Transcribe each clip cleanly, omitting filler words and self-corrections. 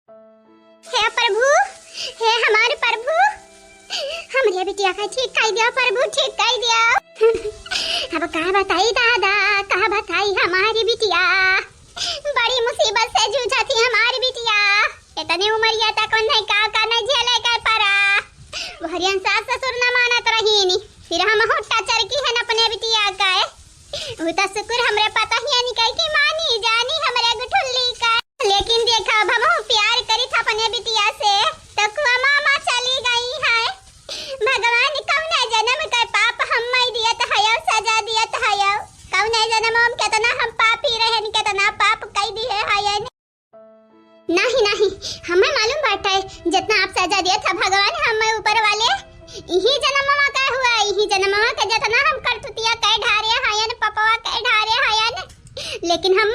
हे प्रभु, हे हमारे प्रभु, हमारे बिटिया का ठीक कर दिया प्रभु, ठीक कर दिया। अब कहाँ बताई दादा, कहाँ बताई हमारी बिटिया, बड़ी मुसीबत से जूझा थी हमारी बिटिया। इतनी उम्र तक उन्हें का न झेले कर पड़ा। भरियन सास ससुर न मानत रही नी, फिर हम होटा चर की है न अपने बिटिया का। वो तो शुक्र हमरे पता ही निकल की मानी जानी हमरे गुठुल्ली का। लेकिन देखा हम प्यार करी था अपने बिटिया से, तो कुआ मामा चली गई है। भगवान कौने जन्म का पाप हम मई दियत है, सजा दियत है। कौने जन्म हम कितना हम पापी रहे, कितना पाप कई दी है। नहीं नहीं, हमें मालूम बाटा है जितना आप सजा दिया था भगवान हमें ऊपर वाले, यही जन्मवा का हुआ, यही जन्मवा का जितना हम करतुतिया कह ढारे हयन, पपवा कह ढारे हयन। लेकिन हम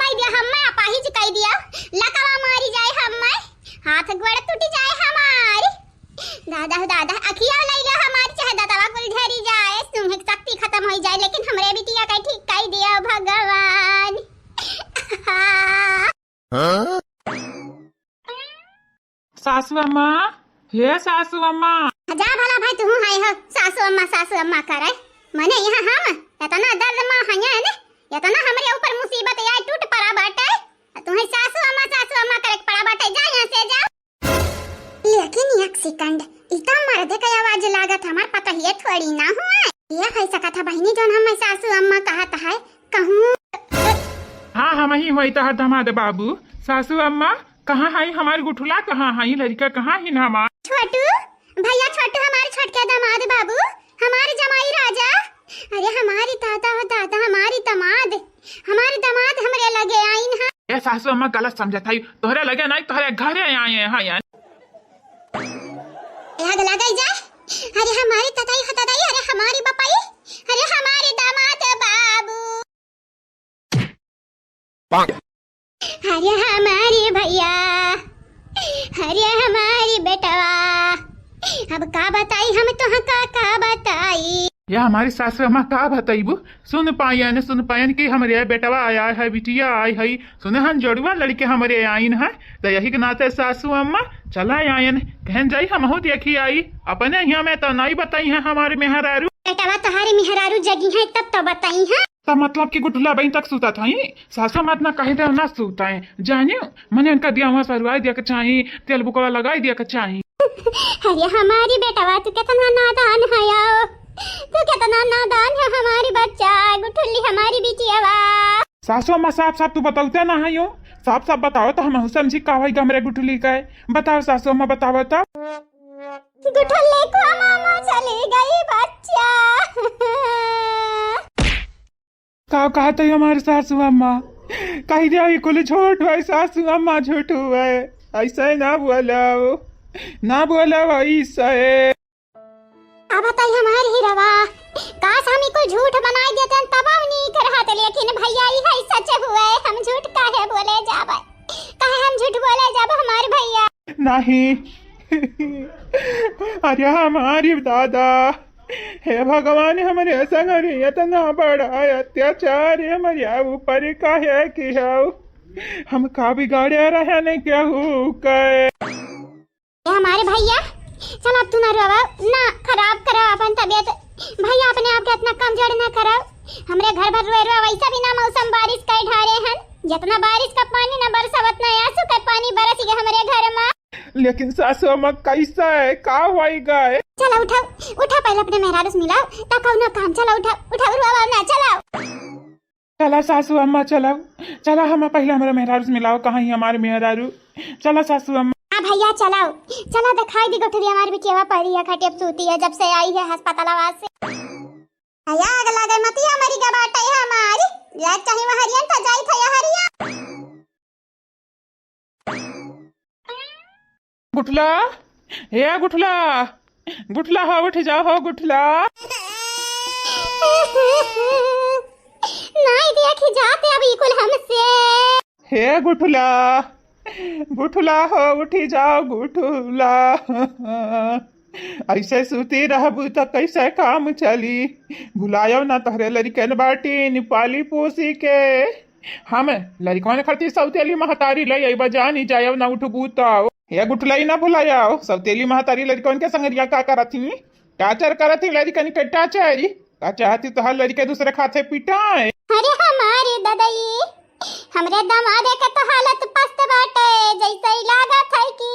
अपाहिज कह दिया, लकवा मारी जाए हमें, हाथ गोड़ टूट जाए हमारी। दादा दादा अखिया लइला हमारी, चाहे दादावा कुल झरी जाए, तुम्हें शक्ति खत्म हो जाए, लेकिन हमरे बिटिया का ठीक कह दिया भगवान। सासू अम्मा, हे सासू अम्मा। जा भला भाई तू हाय हो, सासू अम्मा करे मने यहाँ हम इतना दर्द में हया है ने, इतना हमरे ऊपर मुसीबत आई टूट पड़ा बाटे, तुम्हें सासू अम्मा करे पड़ा बाटे। जा यहाँ से जा। लेकिन एक सेकंड, इतना मर्द का आवाज लागत हमार पता ही थोड़ी ना हुआ। ये है सका था बहनी जोन हम सासू अम्मा कहत है कहूं। हाँ हम ही होई तो दमाद बाबू। सासू अम्मा कहाँ है हमारे गुठुला, कहाँ है लड़का, कहाँ है ना हमार छोटू भैया, छोटू हमारे छोटके दामाद बाबू, हमारे जमाई राजा। अरे हमारी दादा हमारी दामाद हमरे लगे आइन है। ये सासू अम्मा गलत समझत है, तोहरे लगे नहीं, तोहरे घरे आए हैं। आग लगाई जाए। अरे हमारी तताई हताई, अरे हमारी बपाई, अरे हमारे दामाद बाबू, अरे हमारी भैया, अरे हमारी बेटवा। अब का बताई हम तो का बताई। या हमारी सासू अम्मा का बताइबू, सुन पायन कि हमारे बेटवा आया है, बिटिया आई है, सुने हम जोड़ुआ लड़के हमारे आइन है, तो यही के नाते सासू अम्मा चला आयन कहन जाई हम हो देखी आई। अपने यहाँ में तो नहीं बताई है हमारे मेहरारू। बेटवा तुम्हारे मेहरारू जगी है तब तो बताई है। तो मतलब कि गुठुला बहन तक सूता था, सासू मात ना कहे दे ना सूता है, जाने मैंने उनका दिया हुआ सरवाई दिया के चाहिए, तेल बुकवा लगाई दिया के चाहिए। अरे हमारी बेटवा तू कितना नादान है यार, तू कितना नादान है हमारी बच्चा गुठुल्ली हमारी बिटियावा। सासू अम्मा साफ तू बताओ ना है यो, साफ बताओ तो हम समझी का होई गमरे गुठुली का है। बताओ सासू अम्मा बताओ तो। गुठुल्ली को मामा चली गई बच्चा। का कहते हमारे सासू अम्मा, कही दे कुल छोट है सासू अम्मा, झूठ है ऐसे ना बोलाओ, ना बोलाओ ऐसे। अब बताई हमारे ही रवा, काश हम को झूठ बनाई देते तब हम नहीं करते, लेकिन भैया ही है सच हुए, हम झूठ काहे बोले जाबे, काहे हम झूठ बोले जाबे हमारे भैया। नहीं अरे हमारी दादा, हे भगवान हमारे संग इतना बड़ा अत्याचार हमारे ऊपर का है कि हम का बिगाड़े रहे ने क्या हमारे भैया। चल अब तू ना रोवा ना खराब करो अपन तबियत, भैया अपने आप के इतना कमजोर ना करो। हमरे घर भर रोए वैसा भी ना मौसम बारिश का ढारे हैं, जितना बारिश का पानी ना बरसावत ना आंसू का पानी बरस गया हमरे घर में। लेकिन सासू अम्मा कैसा है, का होई गए। चला उठा पहले अपने मेहरारू से मिलाओ तो कौनो काम। चला उठा रोवा ना, चलाओ चला सासू अम्मा, चला हम पहले हमारे मेहरारू से मिलाओ, कहाँ ही हमारे मेहरारू। चला सासू अम्मा। हाँ भैया चलाओ, चला दिखाई दी गुठुली हमारी बिटिया पड़ी है, खटिया सूती है जब से आई है अस्पताल से। भैया आग लगे मती हमारी गबाटा है हमारी, यार चाहे वह हरियन था जाई था हरिया। गुठला, हे गुठला हो, उठ जाओ हो गुठला। नहीं देखी जाते अभी कुल हमसे। हे गुठला हो, उठी जाओ गुठला। ऐसे सूती रहबू तो कैसे काम चली। भुलायो ना तोहरे लड़कन बाटी निपाली पोसी के। हम लड़कवन खातिर सौतेली महतारी ले आई बजानी जायो ना उठबू तो। ये गुटलाई ना भुलाया सब तेली महतारी लड़कन के संगरिया का करत थी टाचर करत थी लड़कन के टाचर का चाहती तो हर लड़के दूसरे खाते पिटाए। अरे हमारे दादाई हमरे दामाद के तो हालत पस्त बाटे जैसे ही लागत है कि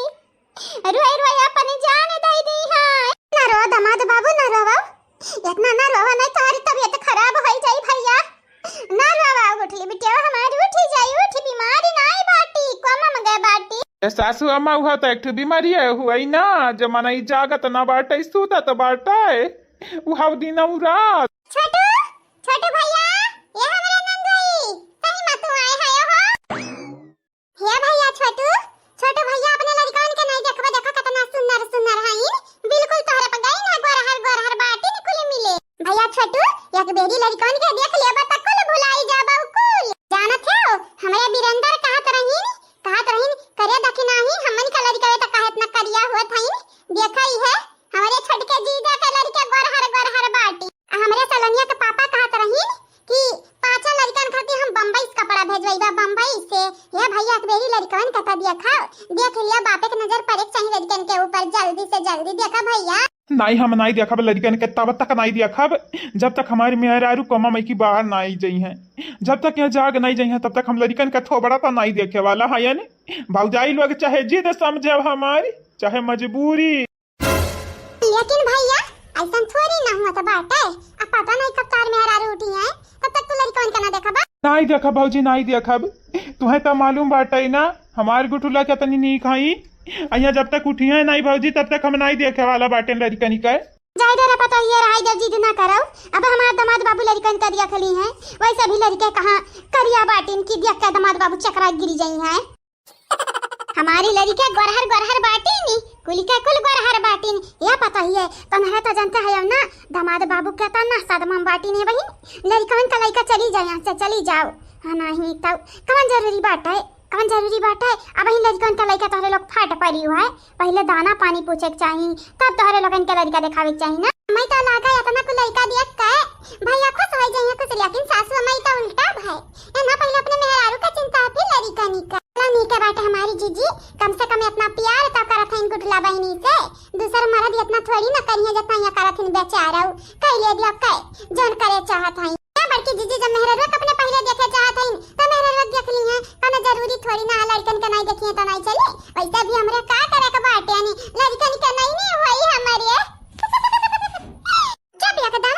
रोई रोई अपनी जान दे दी है। ना रो दामाद बाबू ना रो इतना ना रो नहीं तुम्हारी तबीयत खराब हो जाई भैया ना रो उठली बिटिया हमारी उठी जाई उठी बीमारी नहीं बाटी कम मंगे बाटी सासू अम्मा हुआ तो एक बीमारी है हुआ ही ना जमाना ही जागत ना बाटे सूता तो बाटे उहाव दिन रात। छोटू छोटू भैया ये हमारे नंदुई सही मत आए है हो हे भैया छोटू छोटू भैया अपने लड़कन के नहीं देखबे देखो कितना सुंदर सुंदर हई बिल्कुल तोहरे पे गई ना गोरहर बाटी निकुल मिले भैया छोटू एक बेरी लड़कन के देख लेबा त कुल भुलाई जाबा कुल जानत हो हमरे बीरेंद्र कहत रहीन करे दखिना ही हमन का लड़का त कहत ना करिया होत हई देखा ही है हमारे छोटके जीजा के लड़के गोरहर बाटी हमरे सलनिया के पापा कहत रहीन कि पांचों लड़कन खातिर हम बम्बई से कपड़ा भेजवाईबा बम्बई से ये भैया एक बेरी लड़कन कता देख लिया बापे के नजर पड़े चाहिए लड़कन के ऊपर जल्दी से जल्दी देखा भैया। नहीं हम नहीं देखब लड़कन के तब तक नहीं देखब जब तक हमारे मेहरारू कोमा मई की बाहर ना आई जाई हैं जब तक यहाँ जाग नहीं जाई हैं तब तक हम लड़कन का थोबड़ा तो नहीं देखे वाला है यानी भौजाई लोग चाहे जिद समझे हमारी चाहे मजबूरी। लेकिन भैया ऐसा थोड़ी ना हुआ तो बात है अब पता नहीं कब तार मेहरारू उठी है तब तक तू लड़कन का ना देखबा नहीं देखब भौजी नहीं देखब तुम्हें तो मालूम बाटे ना हमार गुटुला के तनी नहीं खाई अइया जब तक उठी है नहीं भौजी तब तक हम नहीं देखे वाला बाटे लड़कन का जाय डरा पता ये रहा इधर जिद ना करो अब हमारा दामाद बाबू लड़कन का दिया खली है वैसे भी लड़के कहां करिया बाटिन की देख के दामाद बाबू चकरा गिरी जाई है हमारी लड़के गोरहर बाटिन कुल के कुल गोरहर बाटिन ये पता ही है तुम्हारा तो जानते है ना दामाद बाबू के ता ना सदमा बाटिन है बहन लड़कन का लड़का चली जाए यहां से चली जाओ हां नहीं तो कौन जरूरी बात है अब इन लड़कन का लड़का तोहरे लोग फाट पड़ी हुआ है पहले दाना पानी पूछे के चाहिए तब तोहरे लोगन के लड़का दिखावे के चाहिए ना मैं तो लागा इतना को लड़का देख के भैया खुश हो जाइए कुछ लेकिन सासू मैं तो उल्टा भाई है ना पहले अपने मेहरारू का चिंता फिर लड़का नीका बाटे हमारी जीजी कम से कम इतना प्यार तो करत है गुटला बहनी से दूसरा मर्द इतना थोड़ी ना करिए जितना यहाँ करत है बेचारा कह ले दिया कह जोन करे चाहत है बड़की जीजी जब मेहरारू अपने पहले देखे चाहत है तो मेहरारू देख ली है कने जरूरी थोड़ी ना लड़कन के नहीं देखिए तो नहीं चले वैसे भी हमरे का करे के बाटे यानी लड़कन के नहीं होई हमारे जब एकदम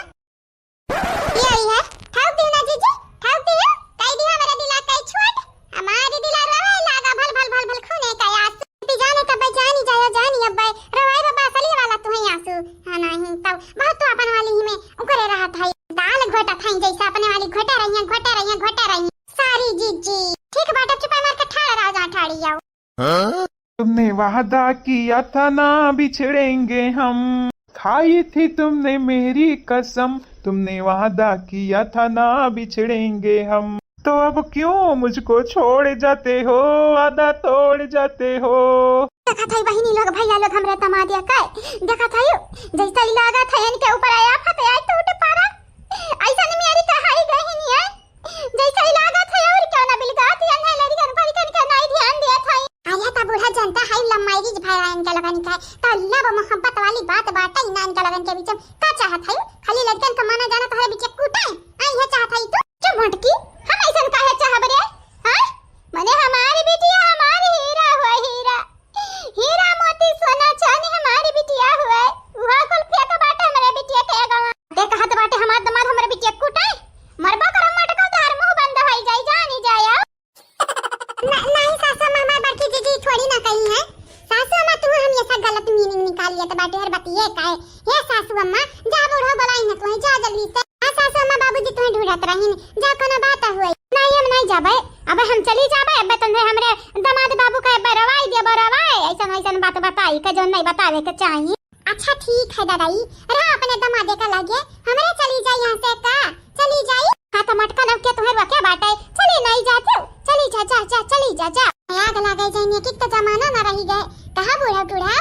यही है ठाक दी ना जीजी ठाक दी कह दिया मेरा दिला कई छोड़ हमारे दिला रवे लागा भल खूने का आंसू पी जाने तब जानी जानी अब रवाई रबा सली वाला तू है आंसू हां नहीं तब बहुत तो अपन वाली ही में उकरे रहा था दाल घोटा खाई जैसा अपने वाली घोटा रही सारी जीजी ठीक बात चुपा मार के ठाड़ राजा ठाड़ी जाओ। तुमने वादा किया था ना बिछड़ेंगे हम खाई थी तुमने मेरी कसम तुमने वादा किया था ना बिछड़ेंगे हम तो अब क्यों मुझको छोड़ जाते हो वादा तोड़ जाते हो। देखा था बहिनी लोग भैया लोग हमरे तमादिया का देखा था जैसा लागा था इनके ऊपर आया फते आई टूट पारा ऐसा नहीं मेरी कहाई गई नहीं है जैसा लागा था और क्यों ना बिलगाती अन्ना लड़ी कर पर का नहीं ध्यान दिया था आया था बूढ़ा जनता है लम्माई जी भाई इनके लगन का तो अल्लाह वो मोहब्बत वाली बात बाटा इना इनके लगन के बीच का चाहत है खाली लड़कन का माना जाना तो है बीच कूटा आई है चाहत है तो चुप भटकी हम ऐसा काहे चाहब रे हां माने हमारी बिटिया हमारी हीरा मोती सोना चांदी हमारी बिटिया हुआ वहां कुल फेंक बाटे हमारे बिटिया के गांव ते कहत बाटे हमार दमाद हमारे बिटिया कुटाए मरबा करम मटका तार मुंह बंद होई जाई जानी जाया नहीं सासू मामा बड़की जीजी थोड़ी ना कही है सासू अम्मा तू हम ये सब गलत मीनिंग निकाल लिया तो बाटे हर बतिए काए हे सासू अम्मा जा बूढ़ो बलाई न तू जा जल्दी से हां सासू अम्मा बाबूजी तुम्हें ढूंढत रहिन जा कोनो बात हुई नहीं हम नहीं जाबे अब हम चली जाबे अब तने हमरे दामाद बाबू का बरवाई दे बरवाई ऐसा बात बताई के जो नहीं बतावे के चाहिए। अच्छा ठीक है दादाई रहा अपने दमादे का लगे हमरे चली जाई यहां से का चली जाई हां तो मटका लग के तुम्हें क्या बात है चली नहीं जाते चली जा चली जा आग लगे जाने की तो जमाना ना रही गए कहां बूढ़ा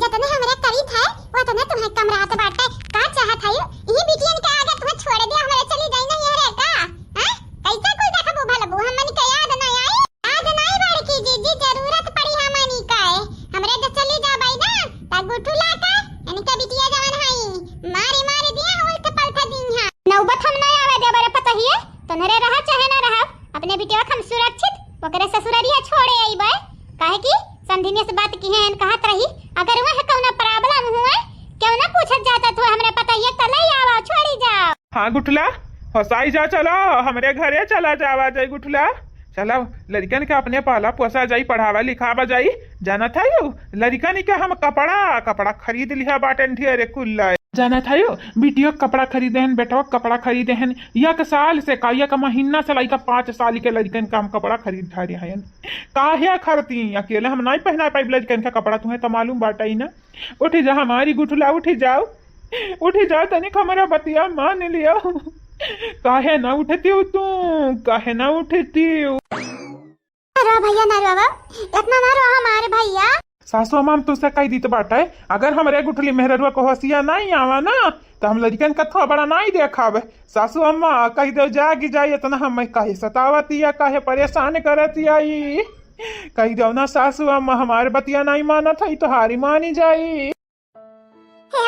जितने हमरे करीब है उतने तुम्हें कम रात बाटे का चाहत है यही बिटियन के आगे तुम्हें छोड़ दे हमरे चली जाई नहीं रे का हैं कैसे कोई देखबो भलबू हमन के याद नहीं बड़की जीजी जरूरत पड़ी हमनी का हमरे कहे ना रहा अपने बिटिया हम सुरक्षित ओकरे ससुररिया छोड़े आईबे काहे की संधिनिया से बात की है कहत रही अगर वह कौनो प्रॉब्लम हुए क्यों ना पूछत जाता तो हमरे पता ये त ले आवा छोड़ी जाओ। हाँ गुठला हसाई जा चलो हमरे घरे चला जावा जाई गुठला चलो लड़कन के अपने पाला पोसा जाई पढ़ावा लिखावा जाई जाना था यो लड़कन के हम कपड़ा खरीद लिया बाटन ढेरे कुल जाना था यो बिटियो कपड़ा खरीदे हन बेटा कपड़ा खरीदे हन एक साल से का एक महीना से लाइका 5 साल के लड़कन का हम कपड़ा खरीद खा रहे हैं काहे खरती अकेले हम नहीं पहना पाई लड़कन का कपड़ा तुम्हें तो मालूम बाटा ही ना उठी जा हमारी गुठला उठी जाओ तनिक हमारा बतिया मान लियो काहे ना उठती हो तू काहे ना उठती हो भैया ना रो इतना ना रो हमारे भैया सासू माम तुझसे कही दी तो बाटा है अगर हमारे गुठली मेहरुआ को हंसिया नहीं आवा ना तो हम लड़कन का थोड़ा बड़ा नहीं देखावे सासू अम्मा कही दो जागी जाए इतना हम काहे सतावती है काहे परेशान करती आई कही दो ना सासू अम्मा हमारे बतिया नहीं माना था तो हारी मानी जाई। हे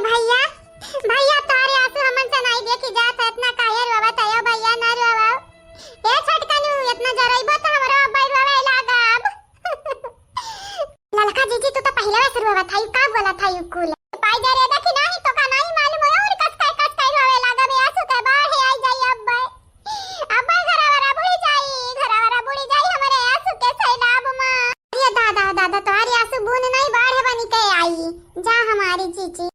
भैया तारे आंसू हमन से नहीं देखी जात इतना काहे रोवा तयो भैया ना रोवा ए छटकनु इतना जरइबो तो हमरा अब्बाई रोवे लागब ललका जीजी तू तो पहले से रोवा था का बोला था यू कुल पाई जा रे देखी नहीं तो का नहीं मालूम हो और कस काय रोवे लागब आंसू के बाहर है आई जाई अब्बाई घरवारा बुड़ी जाई हमरे आंसू के सैलाब मां ये दादा तुम्हारी आंसू बूंद नहीं बाढ़ बनी के आई जा हमारी जीजी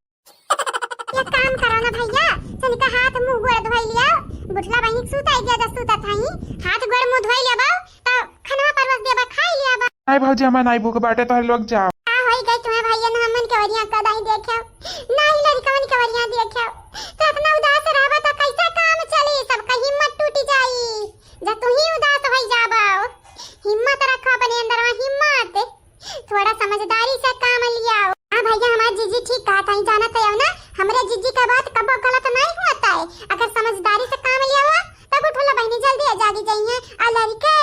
एक काम करो ना भैया तनिका हाथ मुंह गोड़ धोई लिया बुठला बहिन सुताई दिया दस सुता थाई हाथ गोड़ मुंह धोई लिया तो खाना परवस देबा खाई लिया बा नहीं भौजी हम नहीं भूख बाटे तो लोग जाओ आ होई गई तुम्हें भैया ने हमन के वरिया कदा ही देखा नहीं लड़कवन के वरिया देखा तो अपना उदास रहबा तो कैसा काम चली सबका हिम्मत टूट जाई जब तू ही उदास होई जाबा हिम्मत रखो अपने अंदर में हिम्मत थोड़ा समझदारी से काम लिया हां भैया हमारी जीजी ठीक कहा था जाना था ना हमरे जीजी का बात कबो गलत नहीं होता है अगर समझदारी से काम लिया हुआ तब उठला बहनी जल्दी आ जागी जाइए आ लड़के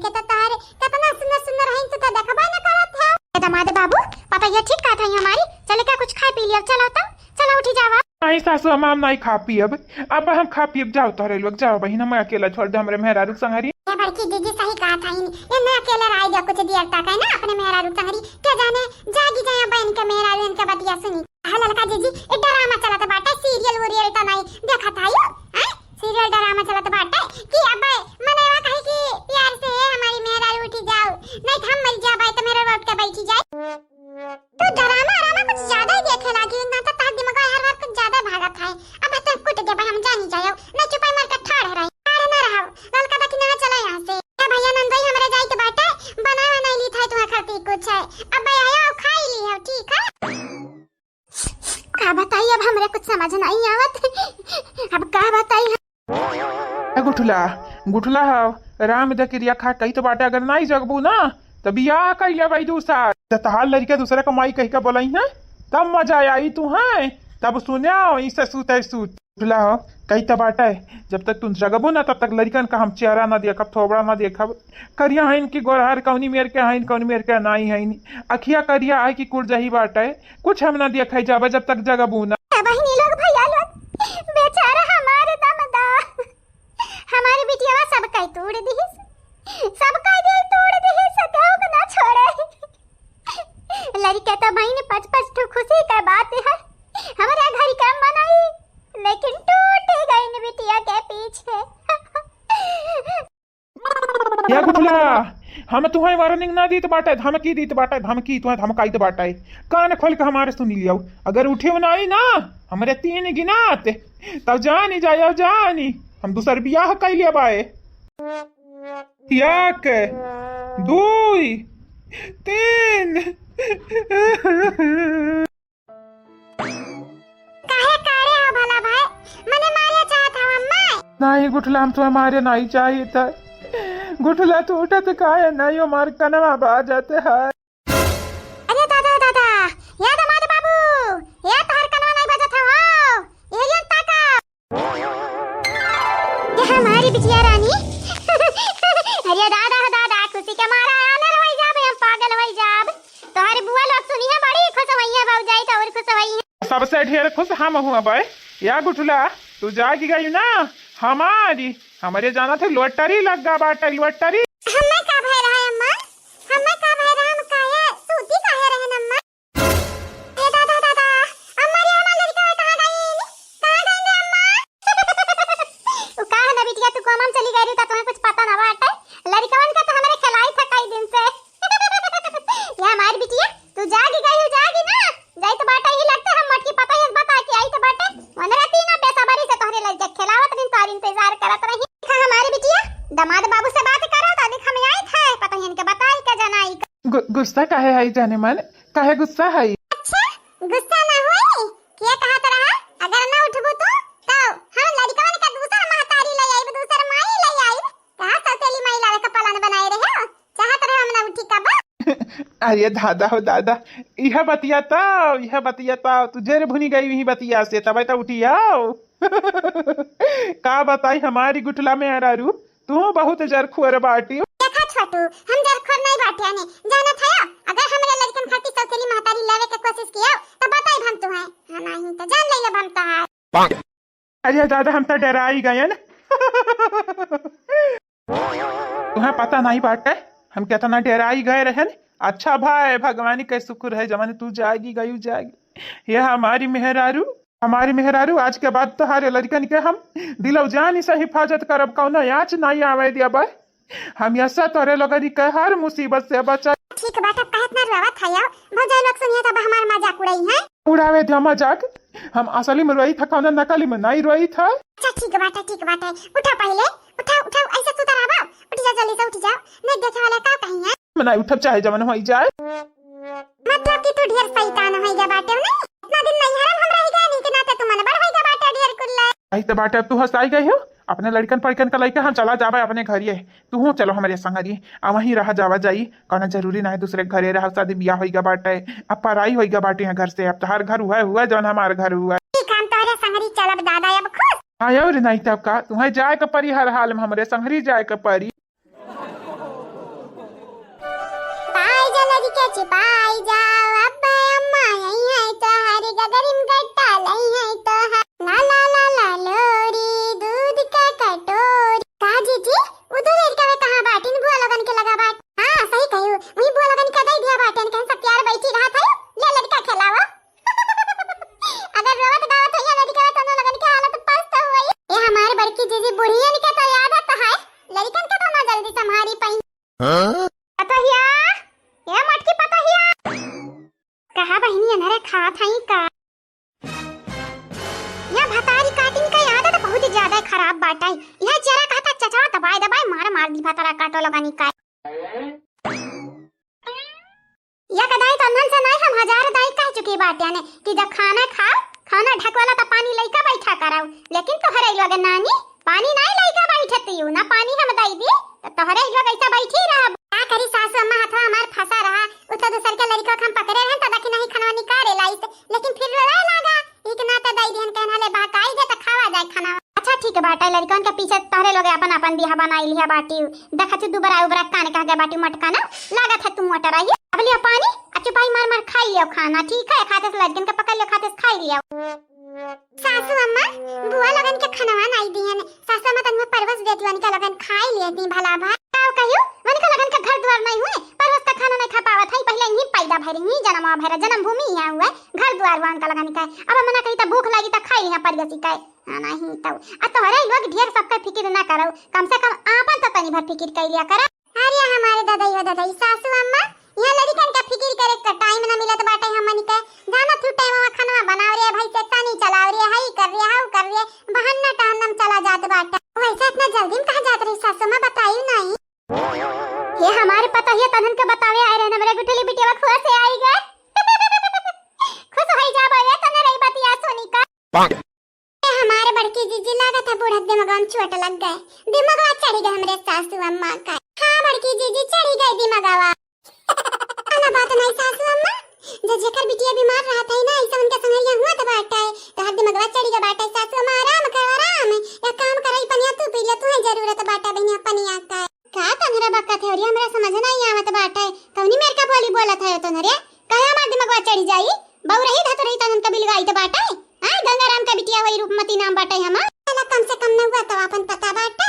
तो तारे कितना सुंदर है तो देखबा न करत है दामाद बाबू पापा ये ठीक कहा था हमारी चले क्या कुछ खा पी लिया चलो तो चलो उठी जावा नहीं सासू हम नहीं खा पी अब हम खा पी जाओ तोरे लोग जाओ बहिन मैं अकेला छोड़ दे हमरे मेहरा रुक संगरी ये बड़की दीदी सही कहा था ये ना अकेले राय दिया कुछ देर तक है ना अपने मेहरा रुक संगरी क्या जाने जागी जाए बहन के मेहरा रुक के बतिया सुनी ललका जीजी एक ड्रामा चला था बाटा सीरियल तो नहीं देखा था यो सीरियल ड्रामा चला था बाटा कि अब मनेवा कहे कि प्यार से हमारी मेहरा उठी जाओ नहीं हम मर जा भाई तो मेरा रोट के बैठी जाए तो ड्रामा कुछ ज्यादा ही देखे लगी ना तो तार दिमाग हर बार कुछ ज्यादा भागत है अब तो कुट दे भाई हम जानी जाओ नहीं चुपाई मार के ठाड़ रही अरे ना रहो ललका दखी ना चला यहां से ए भैया नंद भाई हमरे जाई तो बाटा बनावा नहीं ली था तुम्हारे खातिर कुछ है अब भाई आया खाई ली हो ठीक है का बताइए अब हमरे कुछ समझ नहीं आवत अब का बताइए गुठला राम द क्रिया खा कही तो बाटे अगर नहीं जगबू ना तो बियाह कर ले भाई दूसरा तहार लड़के दूसरे कमाई कही का बोलाई है तब मजा आई तू है तब सुने इसे सूत गुठला हो कही तो बाटे जब तक तुम जगबू ना तब तक लड़कन का हम चेहरा ना देखब थोबड़ा ना देखब करिया है इनकी गोरहर कौनी मेर के है कौनी मेर के नहीं है अखिया करिया है कि कुल जही बाटे कुछ हम ना देखा जाबे जब तक जगबू ना बहनी लोग भैया लोग बेचारा हमारे दमदा हमारी बिटिया सब कई तोड़ दी सबका दिल तोड़ दी सताओ को ना छोड़े लड़के तो बहनी पच तो खुशी का बात है हमारे घर का मनाई लेकिन टूट गई न बिटिया के पीछे या गुठला हम तुम्हें वार्निंग ना दी तो बाटा धमकी दी तो बाटा धमकी तुम्हें धमकाई तो बाटा कान खोल के हमारे सुनी लियो अगर उठे ना आई ना हमारे 3 गिनात तब जानी जाए जानी हम दूसर बियाह कर लिया बाए 1 2 3 काहे कारे हो भला भाई मने मारे चाहत हूं अम्मा नहीं गुठला हम तुम्हें मारे नहीं चाहिए था गुठला तो उठा तो काहे नहीं मार कनवा बा जाते हैं अरे दादा या दामाद बाबू या तोहर कनवा नहीं बजत हो एलियन ताका ये हमारी बिटिया रानी अरे दादा खुशी के मारा आने होई जाब हम पागल होई जाब तोहरी बुआ लोग सुनी है बड़ी खुश होई है बाबू जाई तो और खुश होई है सबसे ढेर खुश हम हुआ भाई या गुठला तू जागी गई ना हमारे जाना थे लॉटरी लगा बाटे लॉटरी। हम्मा का भय रहा है अम्मा, हम्मा का भय रहा हम काहे सूती काहे रहन अम्मा। ए दादा दादा अम्मा रे हमार लड़का कहां गई रे अम्मा। तू कहां ना बिटिया, तू कोमन चली गई रे त तुम्हें कुछ पता ना बाटे। लड़कवन का तो हमारे खिलाई था कई दिन से। ये हमारी बिटिया तू जागी गई हो, जागी ना जाई तो बाटा ही लगता हम मटकी पता है बता के आई तो बाटे मन रहती ना बेसब्री से तोहरे लग जा खिलावत दिन तार इंतजार करत रही। हमारी बिटिया दामाद बाबू से बात करा था, देख हमें आई था पता ही इनके बताई का जनाई का। गुस्सा काहे है जाने मन, काहे गुस्सा है? अच्छा गुस्सा ना होई क्या कहा तो रहा, अगर ना उठबू तो हम लड़कवन का दूसरा महतारी ले आई, दूसरा माई ले आई। कहां सौतेली माई लावे का पालन बनाए रहे हो, चाहत रहे हम ना उठी का बा। अरे दादा हो दादा, यह बतियाता तुझे रे भुनी गई यही बतिया से तब तो उठी आओ। का बताई हमारी गुठला में अरारू, तू बहुत जरखुअर बाटी। देखा छोटू हम जरखुअर नहीं बाटे ने जाना था, अगर हमरे लड़कन खाती सौतेली महतारी लावे के कोशिश किया तो बताई हम तो है नहीं तो जान ले ले हम तो है। अरे दादा हम तो डराई गए न। तुम्हें पता नहीं बाटे हम कितना डराई गए रहन। अच्छा भाई भगवान का शुक्र है जमाने तू जाएगी यह हमारी मेहरारू आज के बाद तो हरे लड़कन के हम दिलो जान से हिफाजत करब, कौनो याच नहीं आवे दिया भाई। हम ऐसा तोरे लोगन के हर मुसीबत से बचा। ठीक बात अब कहत ना रवा था यार, भौजाई लोग सुनिए तब हमार मजाक उड़ाई है। उड़ावे दिया मजाक, हम असली में रोई था कौनो नकली में नहीं रोई था। अच्छा ठीक बात है उठा पहले उठा ऐसे तू तरह उठ जा जल्दी से उठ जा, नहीं देखे वाले का कहीं है मना उठब चाहे जमन होई जाए। मतलब कि तू ढेर शैतान होइगा बाटे नहीं, इतना दिन नहीं हरम हम रही गए नहीं कि नाते तू मन बड़ होइगा बाटे ढेर कुल्ला। आई तो बाटे अब तू हंसाई गई हो अपने लड़कन पड़कन का लइका, हम चला जावे अपने घरिए, तू हो चलो हमारे संगरी आ वहीं रह जावा जाई, कहना जरूरी ना है दूसरे घरे रह, शादी ब्याह होइगा बाटे, अब पराई होइगा बाटे यहाँ घर से, अब तो हर घर हुआ जौन हमार घर हुआ। ठीक हम तोरे संगरी चलब दादा अब खुश। हाँ और नहीं तब का तुम्हें जाए का परी, हर हाल में हमारे संगरी जाए का परी। के छिपाई जाओ अब्बा अम्मा यही है तो हरी गगरिम गट्टा लई है तो ला ला ला ला लोरी दूध का कटोरी। कहा जीजी उधर लड़का वे कहां बाटिन बुआ लगन के लगा बाट। हां सही कहियो वही बुआ लगन के दई दिया बाटन के सब प्यार बैठी रहा था ले लड़का खिलावा। अगर रोवत गावत है लड़का तो लगन के हालत पस्त हुई। ये हमारे बड़की जीजी बुढ़ियन के तो याद आता है, लड़कन के तो ना जल्दी संभारी पई। हां पतहिया ये मटकी पतहिया कहा बहनी अनरे खा थाई का या भतारी काटिंग का आदत तो बहुत ज्यादा खराब बाटा है। यह जरा कहता चचा दबाई मार दी भतारा काटो लगानी का या कदाई तो नन से नहीं हम हजार दाई कह चुकी बाटे ने कि जब खाना खाओ खाना ढकवाला तो पानी लइका बैठा कराओ, लेकिन तोहरे लोग नानी पानी नहीं लइका बैठती ना पानी हम दई दी तो तोहरे लोग ऐसा बैठी रह। का करी सासू अम्मा हाथवा हमार फंसा रहा उतो दूसर के लड़का हम पकड़े रहन त दखी नहीं खनवा निकाले लाइस, लेकिन फिर रोए लगा एक ना त दई देहन कहना ले बाकाई दे त खावा जाए खाना। अच्छा ठीक है बाटा लड़कन के पीछे तोहरे लोग अपन बियाह बनाई लिया बाटी देखा छु दुबरा उबरा कान कह के बाटी मटका ना लागत है तुम मोटर रही अब लिया पानी चुपाई मार खाई लियो खाना। ठीक है खाते से लड़कन के पकड़ लियो खाते से खाई लियो। सासू अम्मा बुआ लगन के खनवा नहीं दिहन, सासू अम्मा तन में परवस देती वन के लगन खाई लेती भला भा काऊ कहियो वन के लगन के घर द्वार नहीं हुए परवस का खाना नहीं खा पावत है, पहले ही पैदा भरी ही जन्म भूमि यहाँ हुआ घर द्वार वन का लगन का अब मना कही त भूख लगी त खाई लिया परवसी का नहीं तो आ तोहरे लोग ढेर सबका फिक्र ना करो, कम से कम आपन तो तनी भर फिक्र कर लिया करा। अरे हमारे दादाई सासू अम्मा यहाँ लड़कन का फिक्र करे का टाइम ना मिलत बाटे हमनी के जाना थू टाइम में खाना बनाव रे भाई से तानी चलाव रे हई कर रे हाउ कर रे बहाना टाहनम चला जात बाटे। वैसे इतना जल्दी कहां जात रही सासू मां बताई नहीं। ये हमारे पता है तनन के बतावे आए रे हमरे गुठली बिटिया खुआ से आई गए खुश होई जाबो ये तने रही बतिया सोनी का। हमारे बड़की जीजी लागत है बूढ़ा दिमाग चोट लग गए, दिमागवा चढ़ी गए हमरे सासू अम्मा का। हां बड़की जीजी चढ़ी गई दिमागवा ना बात नहीं सासू अम्मा जेकर बिटिया बीमार रहत है ना ऐसा उनके संगरिया हुआ त बाटा है तो हर दिमागवा चढ़ी गए बाटा सासू अम्मा आराम कर आराम या काम करई पनिया तू पी ले तू है जरूरत बाटा बनिया पनिया का तनरा बक्का थे और हमरा समझ नहीं आवत बाटा है कवनी मेर का बोली बोलत है तो नरे कहे हमार दिमागवा चढ़ी जाई बहु रही धत रही तनन का बिलगाई त बाटा है। हां गंगाराम का बिटिया वही रूपमती नाम बाटा है हमार कम से कम न हुआ तो अपन पता बाटे।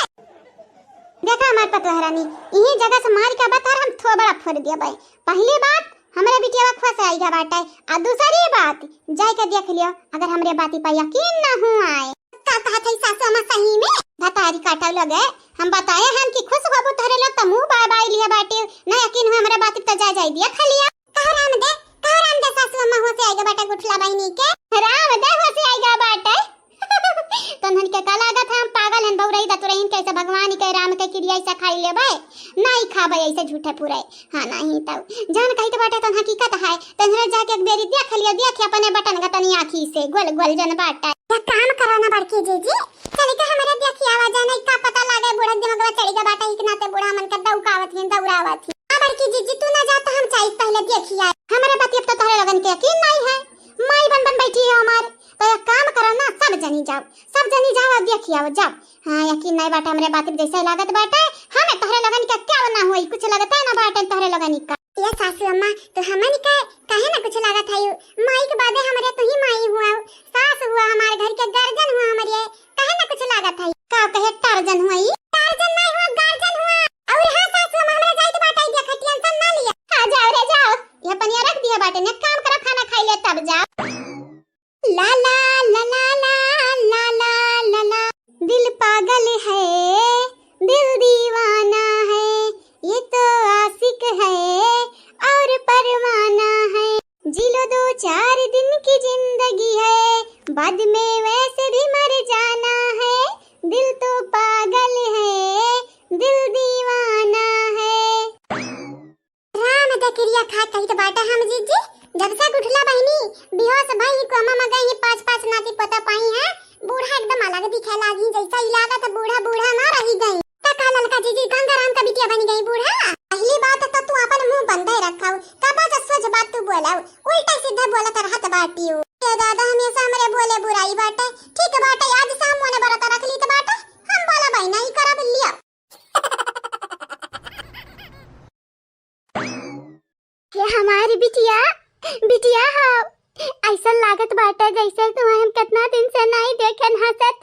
देखा हमार पतोहरानी यही जगह से मार के बता हम थोड़ा बड़ा फोड़ दिया भाई। पहली बात हमारे बिटिया खुश आई जा बाटे, और दूसरी बात जाय के देख लियो अगर हमरे बाती पर यकीन ना हो आए का कहा थई सासू अम्मा सही में भतारी काटा लगे। हम बताए हम कि खुश होबो तोरे लग त मुंह बाय बाय लिए बाटे, ना यकीन हो हमरे बाती त जाय दिया खलिया। कहराम दे सासू अम्मा हो से आएगा बाटा गुठला बहिनी के राम दे हो से आएगा बाटे। तनहन के का लागत हम पागल हन बौरई द तुरहिन कैसे भगवान के राम के क्रिया ऐसा खाई लेबे नहीं खाबे ऐसे झूठे पूरे। हां नहीं तब जान कहि त बाटे तन हकीकत है तनहरे जाके एक बेरी देख लियो, देख अपने बटन गतनी आंखी से गोल गोल जन बाटा या काम कराना बड़की जीजी चल के हमरे देखी आवाज नहीं का पता लागे बूढ़ा दिमागवा चढ़ेगा बाटा इकनाते बूढ़ा मन का दौकावत है दौड़ावत है। बड़की जीजी तू ना जाता हम चाहिए पहले देखिया हमरे बात अब तो तोहरे लगन के यकीन नहीं है। माई बन बन बैठी है हमार तो एक काम करो ना सब जनी जाओ और देखिए आओ जाओ। हां यकीन नहीं बाटा हमरे बात जैसे लागत बाटा हमें तोहरे लगन के क्या ना होई कुछ लगता है ना बाटा तोहरे लगन का। ये सासू अम्मा तो हमन का काहे ना कुछ लागत है माई के बादे हमरे तो ही माई हुआ सास हुआ हमारे घर के गार्जियन हुआ हमरे काहे ना कुछ लागत है का कहे टार्जन हुई टार्जन नहीं हुआ गार्जियन हुआ। और हां सासू अम्मा हमरे जाई तो बाटा देख टेंशन ना लिया। हां जाओ रे जाओ ये पनिया रख दिया बाटे ने काम करो खाना खाई ले तब जा। ला ला ला ला ला ला ला ला दिल पागल है दिल दीवाना है ये तो आशिक है और परवाना है जी लो 2-4 दिन की जिंदगी है बाद में वैसे भी मर जाना है दिल तो पागल है दिल दीवाना है। राम द क्रिया खा कही तो बाटा हम जीजी जब से गुठला बहनी बिहोश भाई को मामा गई 5-5 नाती पता पाई है बूढ़ा एकदम अलग दिखे लागी जैसा इलाका तो बूढ़ा ना रही गई तका ललका जीजी गंगाराम का बिटिया बन गई बूढ़ा। पहली बात तो तू अपन मुंह बंद ही रखाओ कबा सच बात तू बोलाओ उल्टा सीधा बोलत रहत बाटियो ये दादा हमेशा हमरे बोले बुराई बाटे ठीक बाटे आज शाम मोने बरत रख ली तो बाटे हम बोला भाई नहीं करब लिया। ये हमारी बिटिया हो ऐसा लागत बाटा जैसे तुम्हें हम कितना दिन से नहीं देखे हंसत।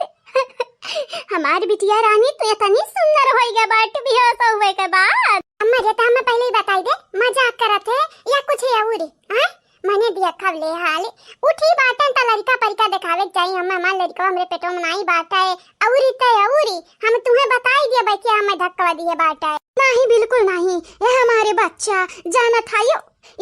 हमारी बिटिया रानी तो इतनी सुंदर होएगा बाट बेहोश होए के बाद अम्मा जे हमें पहले ही बताई दे मजाक करत है या कुछ और हां मने दिया खवले हाल उठी बाटन त लड़का परिका दिखावे चाहिए हम हमार लड़का हमरे पेटो में नहीं बाटा है औरी हम तुम्हें बताई दिया भाई कि हमें धक्का दिए बाटा है नहीं बिल्कुल नहीं ये हमारे बच्चा जाना था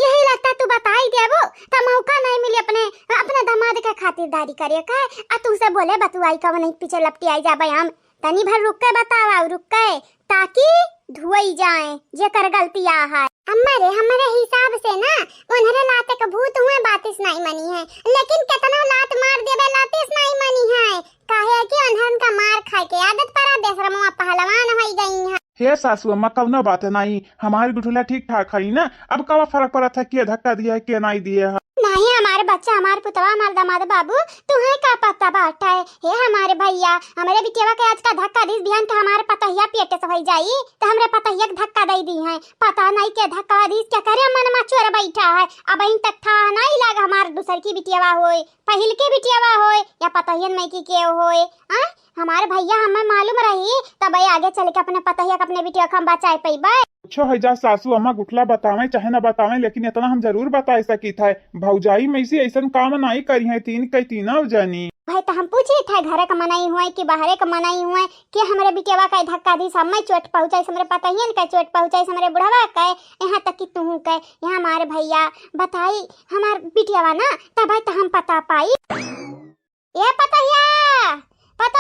यही लगता तू बताई देबो त मौका नहीं मिली अपने दामाद के खातिरदारी करे का आ तुमसे बोले बतुआई का नहीं पीछे लपटी आई जाबे हम तनी भर रुक के बतावा रुक के ताकि धुई जाए जेकर गलती आ है। हमारे हिसाब से ना उन्हरे लाते के भूत हुए बातिस नहीं मनी है लेकिन कितना लात मार देबे लातिस नहीं मनी है काहे कि उन्हन का मार खाए के आदत पड़ा बेशरमवा पहलवान होई गई है। हे सासू अम्मा कौनो बात नहीं हमारी गुठला ठीक ठाक है ना अब कब फर्क पड़ा था कि धक्का दिया है कि नहीं दिया है। नहीं हमारे बच्चा हमारे पुतवा हमारे दामाद बाबू तुम्हें का पता बाटा है हे हमारे भैया हमारे बिटिया के आज का धक्का दी बिहान तो हमारे पतहिया पेटे से हो जाई तो हमरे पतहिया के धक्का दे दी है पता नहीं के धक्का दी क्या करे मन में चोर बैठा है अब इन तक था नहीं लगा हमारे दूसर की बिटिया होए पहिल की बिटिया होए या पतहियन में की के होए हमारे भैया हमें मालूम रही तब आगे चल के अपने पतहिया अपने बिटिया को हम बचाए पैबे। अच्छा है जा सासू अम्मा गुठला बतावे चाहे ना बतावे लेकिन इतना हम जरूर बता सकी था भौजाई में से ऐसा काम नहीं करी है तीन जानी भाई तो हम पूछे थे घरे का मनाई हुआ कि बाहरे का मनाई हुआ कि हमारे बिटिया का धक्का दी सब में चोट पहुंचाई हमरे पतहियन का चोट पहुंचाई हमरे बुढ़वा का यहाँ तक कि तू के यहाँ हमारे भैया बताई हमार बिटिया ना तब भाई तो हम पता पाई ये पतहिया रे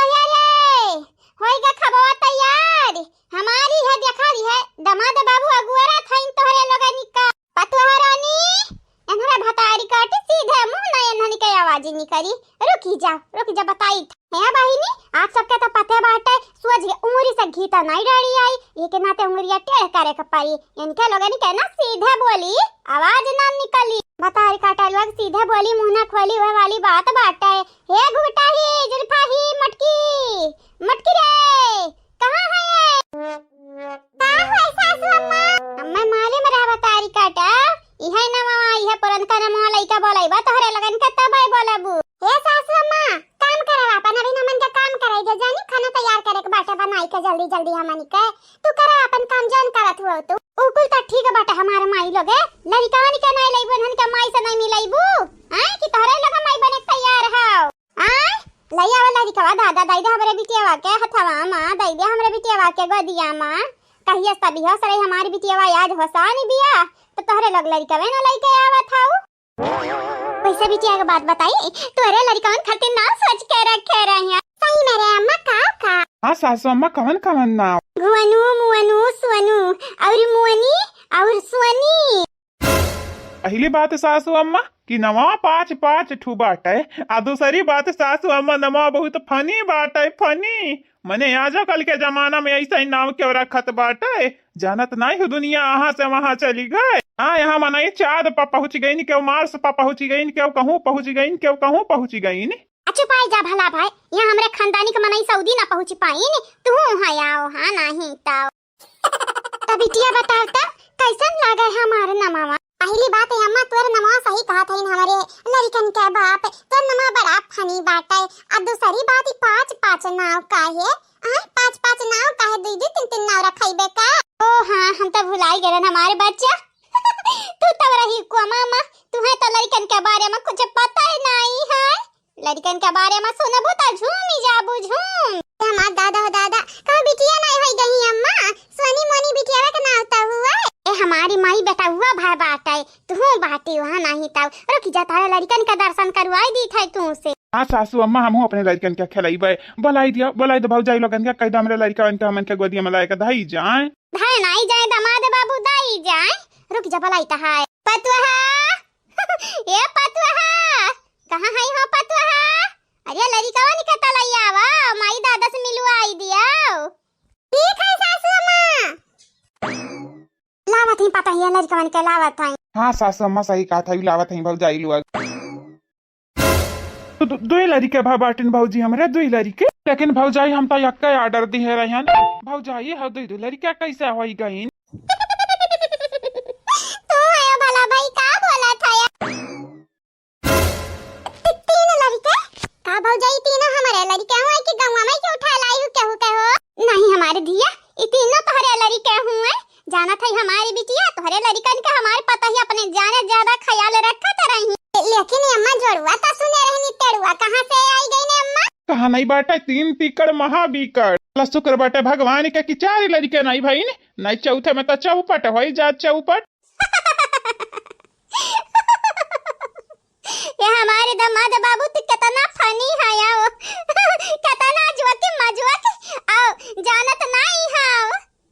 होएगा खबवा तैयार हमारी है देखा दी है दामाद बाबू अगुआरा था इन तोहरे लोगनी का पतवा रानी एनहरा भतारी काटे सीधे मुंह ना एनहनी के आवाज नहीं करी रुक जा बताई है बहिनी आप सबके तो पते बाटे सूरज के उंगली से घी तो नहीं डरी आई ये के नाते उंगलियां टेढ़ करे के पाई इनके लोगनी के ना सीधे बोली आवाज ना निकली भतारी काटे लोग सीधे बोली मुंह ना खोली वह वाली बात बाटे हे घुटा ही जुल्फा ही मटकी रे कहां है का है सासू अम्मा मालूम रहा भतारी काटा इहे ना मामा इहे पुरनका ना मोला लइका बोलाइबा तोहरे लगन के तब आई बोलाबू हे सासू अम्मा काम करवा अपन अभी नमन के काम कराई जे जानी दी हमनी के। तू करा अपन काम जान करत हो तू। उकुल त ठीक बाटे हमारे माई लोगे लड़कावन के नहीं लइबो हन के माई से नहीं मिलइबू आय कि तोरे लगा माई बने तैयार हो आय लइया वाला लड़का दादा दाई दे हमरे बिटियावा के हथवा मां दाई दे हमरे बिटियावा के गोदिया मां कहिया सब बियाह सरे हमारी बिटियावा आज होसानी बिया तो तोरे लग लड़कावे ना लइके आवत हाउ। पैसा बिटिया के बात बताई तोरे लड़कावन खातिर ना सोच के रखे रहे सही मेरे अम्मा का हाँ सासू अम्मा कवन कवन नाव गुवनु मुवनु सुवनु और मुवनी और सुवनी। पहली बात सासू अम्मा कि नवा 5 ठू बाटे आ दूसरी बात सासू अम्मा नवा बहुत फनी बाटे फनी मने आजो कल के जमाना में ऐसा ही नाम क्यों रखत बाटे जानत नहीं हो दुनिया यहाँ से वहाँ चली गए। हाँ यहाँ मना चाँद पर पहुँच गई क्यों मार्स पर पहुँच गई क्यों कहूँ पहुँच गई क्यों कहूँ पहुँच गई। अच्छा पाई जा भला भाई यहाँ हमरे खानदानी के मनाई सऊदी ना पहुँच पाई ने तू हां आओ हां नहीं ताओ तब बिटिया बताओ त कैसन लागे हमारे नमावा। पहली बात है अम्मा तोर नमावा सही कहा था हमारे लड़कन के बाप तोर नमा बड़ा फनी बात है। अब दूसरी बात 5 नाव काहे हां 5 नाव काहे 2 नाव रखाइबे का। ओ हां हम तो भुलाई गए हमारे बच्चा तू तो रही को मामा तुम्हें तो लड़कन के बारे में कुछ पता ही नहीं है। लड़कन के बारे में सुनबो त झूमी जाबू झूम हमार दादा का बिटिया नहीं होई गई अम्मा सोनी मोनी बिटिया का नाम त हुआ ए हमारी माई बेटा हुआ भाई बात है तू बाटी वहां नहीं ताऊ रुक जा तारा लड़कन का दर्शन करवाई दी था तू से। हाँ सासू अम्मा हम अपने लड़कन के खिलाइबे बोलाई दो भौजाई लोगन के कह दो हमरे लड़कन के हमन के गोदिया में लाए के धाई जाए धाई नहीं जाए दामाद बाबू दाई जाए रुक जा बोलाई त है पतुहा ए पतुहा कहां है हो पतुहा अरे लड़कावा निकता लइया आवा माई दादा से मिलवा आई दिया ठीक है सासू अम्मा लावत ही पता है लड़कावा के लावत है। हाँ सासू अम्मा सही कहा था लावत ही भौजाई लोग तो दो लड़के भा बाटिन भौजी हमरे 2 लड़के लेकिन भौजाई हम तो यक्का ऑर्डर दी है रहन भौजाई ह 2 लड़का कैसे होई गईन तो आया भला भाई का बोला था का भौजाई तीनों हमारे लड़के हुए कि गंवा में क्यों उठा लाई कहो नहीं हमारे दिया ये तीनों तोहरे लड़के हुए जाना था हमारी बिटिया तोहरे लड़कन का हमारे पता ही अपने जाने ज्यादा ख्याल रखत रही लेकिन अम्मा जोड़वा तो सुने रहनी तेड़वा कहां से आई गई ने अम्मा कहा नहीं बाटा 3 तीकड़ महाबीकड़ शुक्र बाटे भगवान के कि 4 लड़के नहीं भाई नहीं चौथे में तो चौपट हो जा चौपट ये हमारे दामाद बाबू तो कितना फनी है यार कितना जोके मजवक आओ जानत नहीं है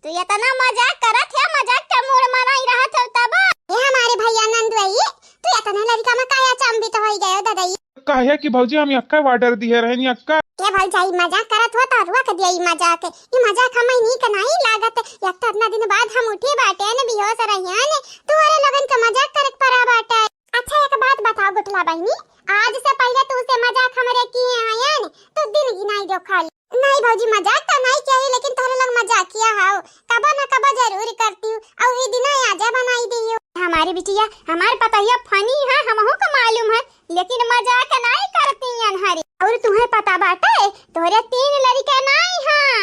तू इतना मजाक करत है मजाक का मूड मनाई रहत है तब ये हमारे भैया नंदुई तू इतना लड़का में काया चंबित होई गयो दादाई काहे कि भौजी हम अक्का ऑर्डर दी है रहनी अक्का ये भौजाई मजाक करत हो तो रुआ के दिया ये मजाक हमें नहीं का नहीं लागत एक तो इतना दिन बाद हम उठे बाटे ने बेहोश रहिया ने तू अरे लगन का मजाक करक परा बाटे। अच्छा एक बात बताओ गुठला बहनी आज से पहले तू से मजाक हमरे किए आयन तो दिन गिनाई दो खाली नहीं भौजी मजाक तो नहीं किया लेकिन तोरे लोग मजाक किया हाउ कबा न कबा जरूर करती हूँ और ये दिन आजा बनाई दी हमारी बिटिया हमारे पता है फनी है हमहू को मालूम है लेकिन मजाक नहीं करती हरी और तुम्हें पता बाटे तोरे 3 लड़के नहीं हां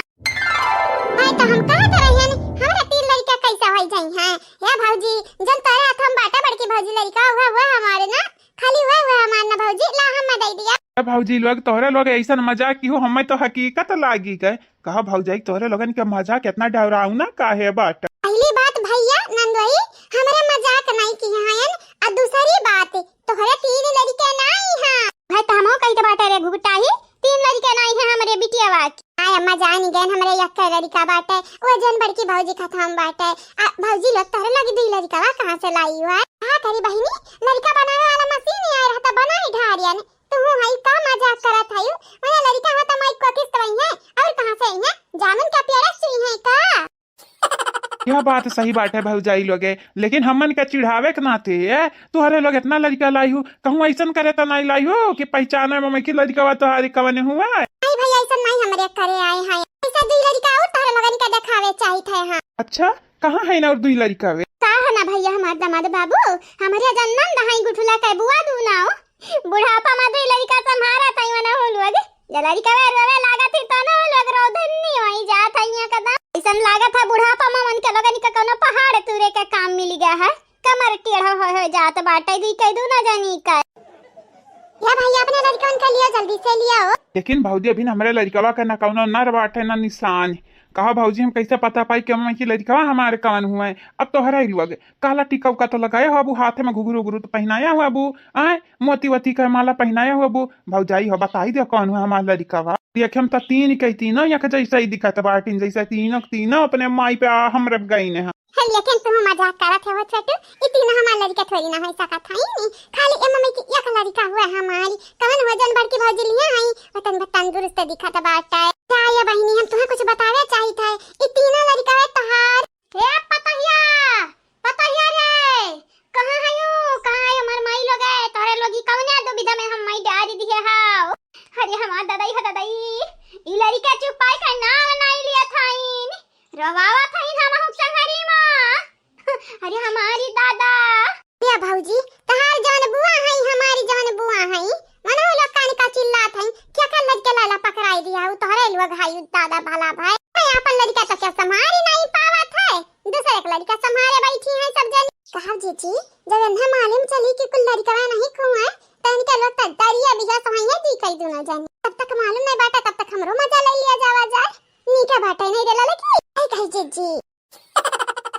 भाई तो हम कहां तरह हैं हमरा 3 लड़का कैसे होई जाई हैं हे भौजी जन तारे हाथ हम बाटा बड़की भौजी लड़का हुआ हमारे ना खाली हुआ हमार ना भौजी ला हम दे दिया भौजी लोग तोहरे लोग ऐसा मजाक की हो हमें तो हकीकत लागी गए कहा भौजाई तोहरे लोगन के मजाक इतना डरावना काहे बाट। पहली बात भैया नंदोई हमरे मजाक नहीं किए हैं और दूसरी बात तोहरे 3 लड़के नहीं हैं भाई तमो कई के बाटे रे घुगटाही 3 लड़के नहीं हैं हमरे बिटिया बात आय अम्मा जान गए हमरे यक्का लड़का बाटे वो जन बड़की भौजी खत्म बाटे भौजी लोग तोहरे लगी 2 लड़का कहां से लाई हुआ हां तेरी बहनी लड़का बनाने वाला मशीन आ रहा था बना ही ढारिया ने तू हई का मजाक करत हई मेरा लड़का हो त माई को किस तरह है और कहां से है जामुन का प्यारा सुई है का यह बात सही बात है भौजाई लोगे लेकिन हमन के चिढ़ावे के नाते तुहरे लोग इतना लड़का लाई हो कहूँ ऐसा करे तो नहीं लाई हो कि पहचाने में की लड़का तुहारी कवन हुआ नहीं भैया ऐसा नहीं हमरे करे आए हैं ऐसा 2 लड़का और तारे लगन का दिखावे चाहिए थे हां अच्छा कहाँ है ना और 2 लड़का वे का है ना भैया हमार दामाद बाबू हमरे जन्नन दहाई गुठुला के बुआ दूनाओ बुढ़ापा में 2 लड़का संभारा तई मना होलु अगे लड़का वे रोवे लागत ही तो ना लोग रोधन नहीं होई जात है कदम ऐसा लागत है बुढ़ापा मन के लगन के कोनो पहाड़ तुरे के काम मिल गया है। कमर टेढ़ा हो जात बाटे दी कह दू ना जानी का। या भाई अपने लड़कन का लिया जल्दी से लिया हो। लेकिन भौजी अभी हमारे लड़कवा का ना कौनो नर बाटे ना निशान। कहा भौजी हम कैसे पता पाई कि अम्मा की लड़कवा हमारे कवन हुआ है। अब तो हरा लोग काला टिका का तो लगाया हुआ अबू, हाथ में घुघरू घुघरू तो पहनाया हुआ अबू, आए मोती वती का माला पहनाया हुआ अबू। भौजाई हो बताई दे कौन हुआ हमारा लड़कवा। देखे हम तो तीन कई तीनों या जैसा ही दिखा बाटिन जैसा तीनों तीनों अपने माई पे हम रब गई ने। लेकिन तुम मजाक करत हो छोटू, इतना हमार लड़का थोड़ी ना हो सकत है नी। खाली ए मम्मी की एक लड़का हुआ हमारी कवन वजन बढ़ के भौजी लिया है वतन तंदुरुस्त दिखत बाटे। क्या ये बहिनी हम तुम्हें कुछ बतावे चाहिए था। ई तीनों लड़का है तहार। हे पतहिया रे कहां है यू कहां है हमार माई लोग है तोरे लोगी कवने दुविधा में हम माई डारी दिए हां। अरे हमार दादाई ई लड़का चुपाई का नाम नहीं लिया थाइन रवावा थाइन हम संगरी मां। अरे हमारी दादा या भौजी तहार जान बुआ है हमारी जान बुआ है मनो लोग कान का चिल्लात है क्या कर लड़के लाला पकड़ाई दिया उ तोरे लोग है दादा भाला भाई। अपन लड़का तो क्या संभारी नहीं पावत है दूसरे एक लड़का संभाले बैठी है सब जन। कहा जीजी जब हम मालूम चली कि कुल लड़का नहीं खुआ तन के लोग तरिया बिया सोहिए दी कई दूना जानी तब तक मालूम नहीं बाटा तब तक हमरो मजा ले लिया जावा जाए नीके बाटे नहीं देला लेकिन आई कही जीजी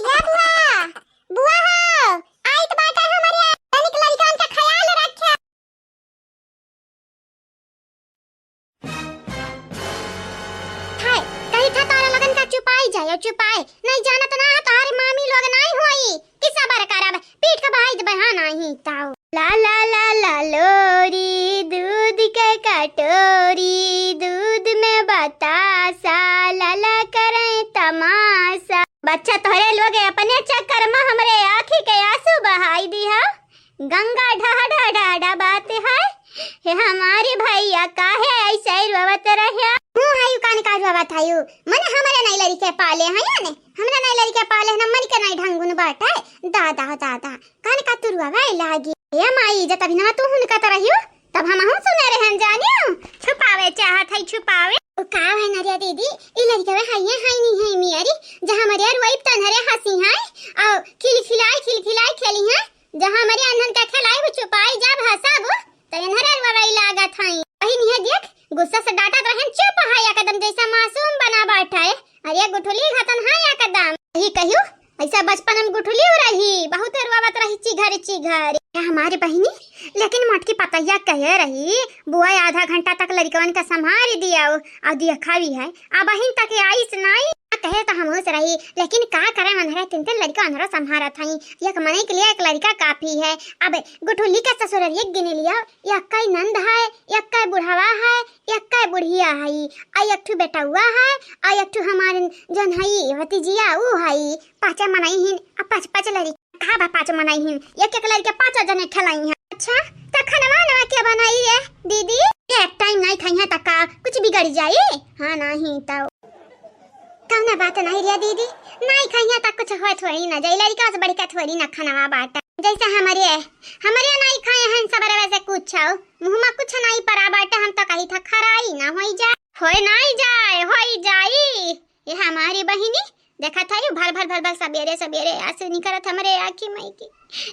या बुआ हो आई तो बाटा हमारे तनिक लड़कन का ख्याल रखे। हाय कहीं था तारा लगन का चुपाई नहीं जाना तो ना तारी मामी लोग नहीं होई किसा बार करब पीठ का भाई बहाना ही ताऊ। ला ला ला ला लोरी दूध के कटोरी दूध में बतासा लाला करें तमाशा। बच्चा तोहरे लोग अपने चक्कर में हमरे आँखी के आंसू बहाई दिया। गंगा ढा ढा ढा ढा बात है हे हमारे भैया काहे ऐसे रोवत रहे। हायु कान का रोवत हायु मन हमरे नहीं लड़के पाले हैं याने हमरा नहीं लड़के पाले न मन के नहीं ढंगुन बाटे दादा कान का तू रोवे लागी ए माई जब तभी ना तू हुन का रहियो तब हम सुने रहन जानियो छुपावे चाहत है छुपावे का है नरिया दीदी ई लड़के है नहीं है मियारी जहां मरिया रोई तनहरे हंसी है और खिलखिलाई खेली है जहां मरिया अनहन का खिलाई वो छुपाई जब हंसाब त अनहरे रोई लागत है। वही नहीं देख गुस्सा से डांटत रहन चुप है एकदम जैसा मासूम बना बैठा है। अरे गुठुली घतन है एकदम यही कहियो ऐसा बचपन में गुठुली हो रही बहुत रोवत रही चिघर हमारी बहिनी। लेकिन मोटकी पतैया कहे रही बुआ आधा घंटा तक लड़कवन का संभाल दिया और दिया खावी है अब बहिन तक आई नहीं कहे तो हम होश रही लेकिन का करे अंधेरा तीन लड़का अंधेरा संभारा था एक मने के लिए एक लड़का काफी है। अब गुठुली का ससुर एक गिने लिया एक का नंद है एक का बुढ़ावा है एक का बुढ़िया है आ एक ठू बेटा हुआ है आ एक ठू हमारे जन है भतीजिया ऊ है पांच मनाई हिन अब पांच लड़की कहा बा पांच मनाई हिन एक लड़के पांच जने खिलाई है। अच्छा तो खाना क्या बनाई है दीदी एक टाइम नहीं खाई है तक कुछ बिगड़ जाए। हाँ नहीं तो कौना बात नहीं रिया दीदी नहीं खाइया तक कुछ हो थोड़ी ना जाई लड़का से बढ़ के थोड़ी ना खाना बाटा जैसे हमारे नहीं खाए हैं सब वैसे कुछ मुंह में कुछ नहीं पड़ा बाटा हम तो कही था खराई ना होई जाए होई जाई ये हमारी बहिनी देखा था यू भर भर सवेरे ऐसे नहीं करत हमरे आँखी मई की